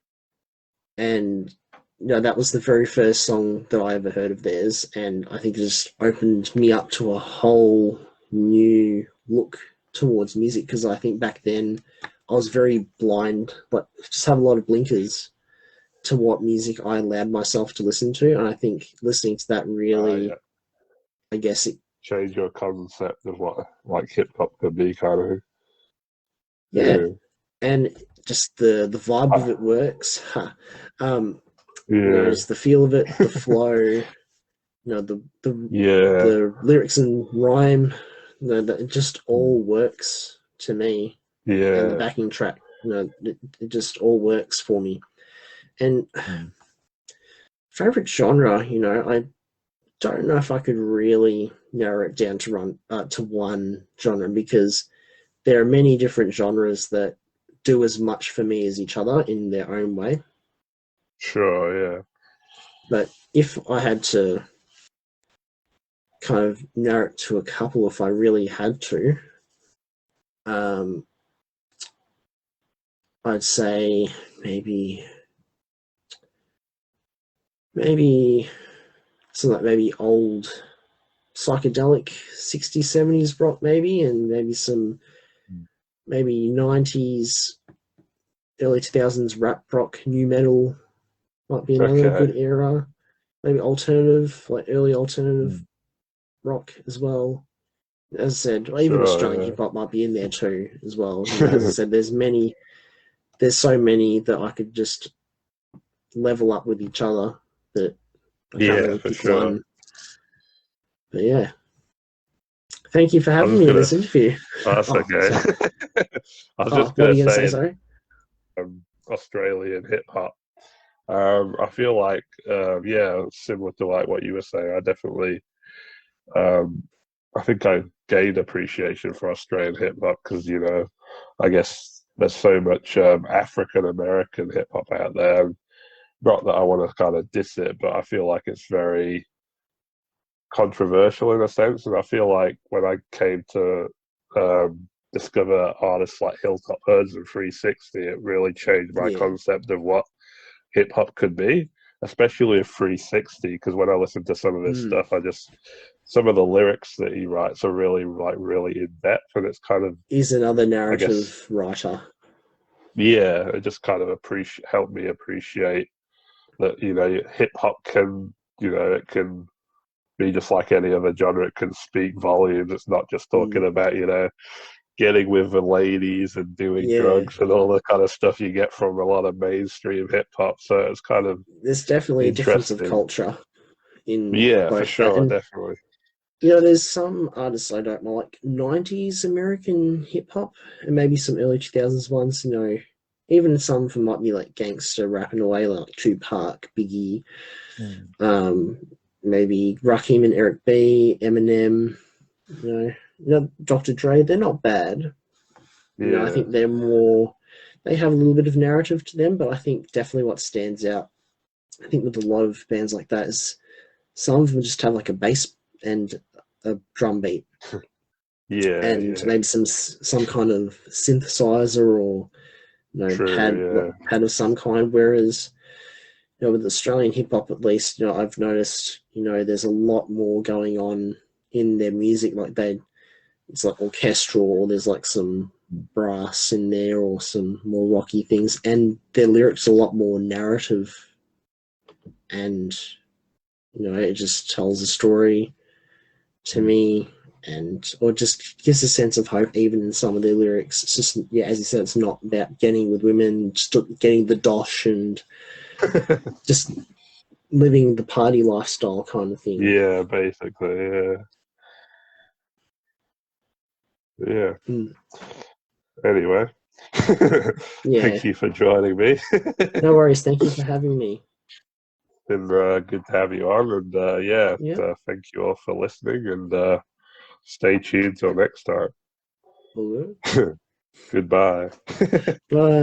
And that was the very first song that I ever heard of theirs, and I think it just opened me up to a whole new look towards music, because I think back then I was very blind, but just had a lot of blinkers to what music I allowed myself to listen to, and I think listening to that Ah, yeah. really, I guess it, Change your concept of what like hip hop could be, kind of. yeah, Yeah. and just the vibe of Ah, it works. um, yeah. just the feel of it, the flow, Yeah. the lyrics and rhyme, that it just all works to me, and the Yeah. backing track, it just all works for me. And Mm. favorite genre, I don't know if I could really narrow it down to one genre, because there are many different genres that do as much for me as each other in their own way. Sure. Yeah. But if I had to kind of narrow it to a couple, if I really had to, um, I'd say maybe maybe something like maybe old psychedelic 60s 70s rock, maybe, and maybe some Mm. maybe 90s early 2000s rap rock, new metal might be another Okay. good era. Maybe alternative, like early alternative Mm. rock as well. As I said, even Australian Sure. hip hop might be in there too as well. As I Yeah. said, there's so many that I could just level up with each other that I can't Yeah, really for pick sure. one. But yeah, thank you for I was having just me in gonna. this interview. Oh, that's Oh, okay. sorry. I was Oh, just what are gonna you going to say? say, Sorry. Australian hip hop. I feel like, yeah, similar to like what you were saying. I definitely, um, I think I gained appreciation for Australian hip hop because I guess there's so much African American hip hop out there. Not that I want to kind of diss it, but I feel like it's very controversial in a sense. And I feel like when I came to discover artists like Hilltop Hoods and 360, it really changed my Yeah. concept of what hip hop could be, especially with 360. Because when I listen to some of his Mm. stuff, some of the lyrics that he writes are really like really in depth, and it's kind of, Is another I guess, narrative writer. yeah, it just kind of helped me appreciate that hip hop can it can be just like any other genre. It can speak volumes. It's not just talking Mm. about getting with the ladies and doing Yeah. drugs and all the kind of stuff you get from a lot of mainstream hip hop. So it's kind of There's definitely a difference of interesting. culture in Yeah, for both that. sure, And, definitely. there's some artists I don't like, 90s American hip hop, and maybe some early 2000s ones, even some of them might be like gangster rapping away, like Tupac, Biggie, Mm. um, maybe Rakim and Eric B, Eminem, Dr. Dre. They're not bad. I Yeah, think they have a little bit of narrative to them, but I think definitely what stands out, I think with a lot of bands like that, is some of them just have like a bass and a drum beat, yeah, and yeah. maybe some kind of synthesizer, or True, pad of some kind. Whereas with Australian hip hop, at least, I've noticed, there's a lot more going on in their music. Like it's like orchestral, or there's like some brass in there, or some more rocky things, and their lyrics are a lot more narrative, and it just tells a story to yeah. me and or just gives a sense of hope even in some of their lyrics. It's just, yeah, as you said, it's not about getting with women, just getting the dosh and just living the party lifestyle kind of thing. Yeah, basically, yeah. Yeah. Mm. Anyway, Yeah, thank you for joining me. no worries. Thank you for having me. Been good to have you on, and yeah, Yeah, thank you all for listening, and stay tuned till next time. all good. Goodbye. Bye.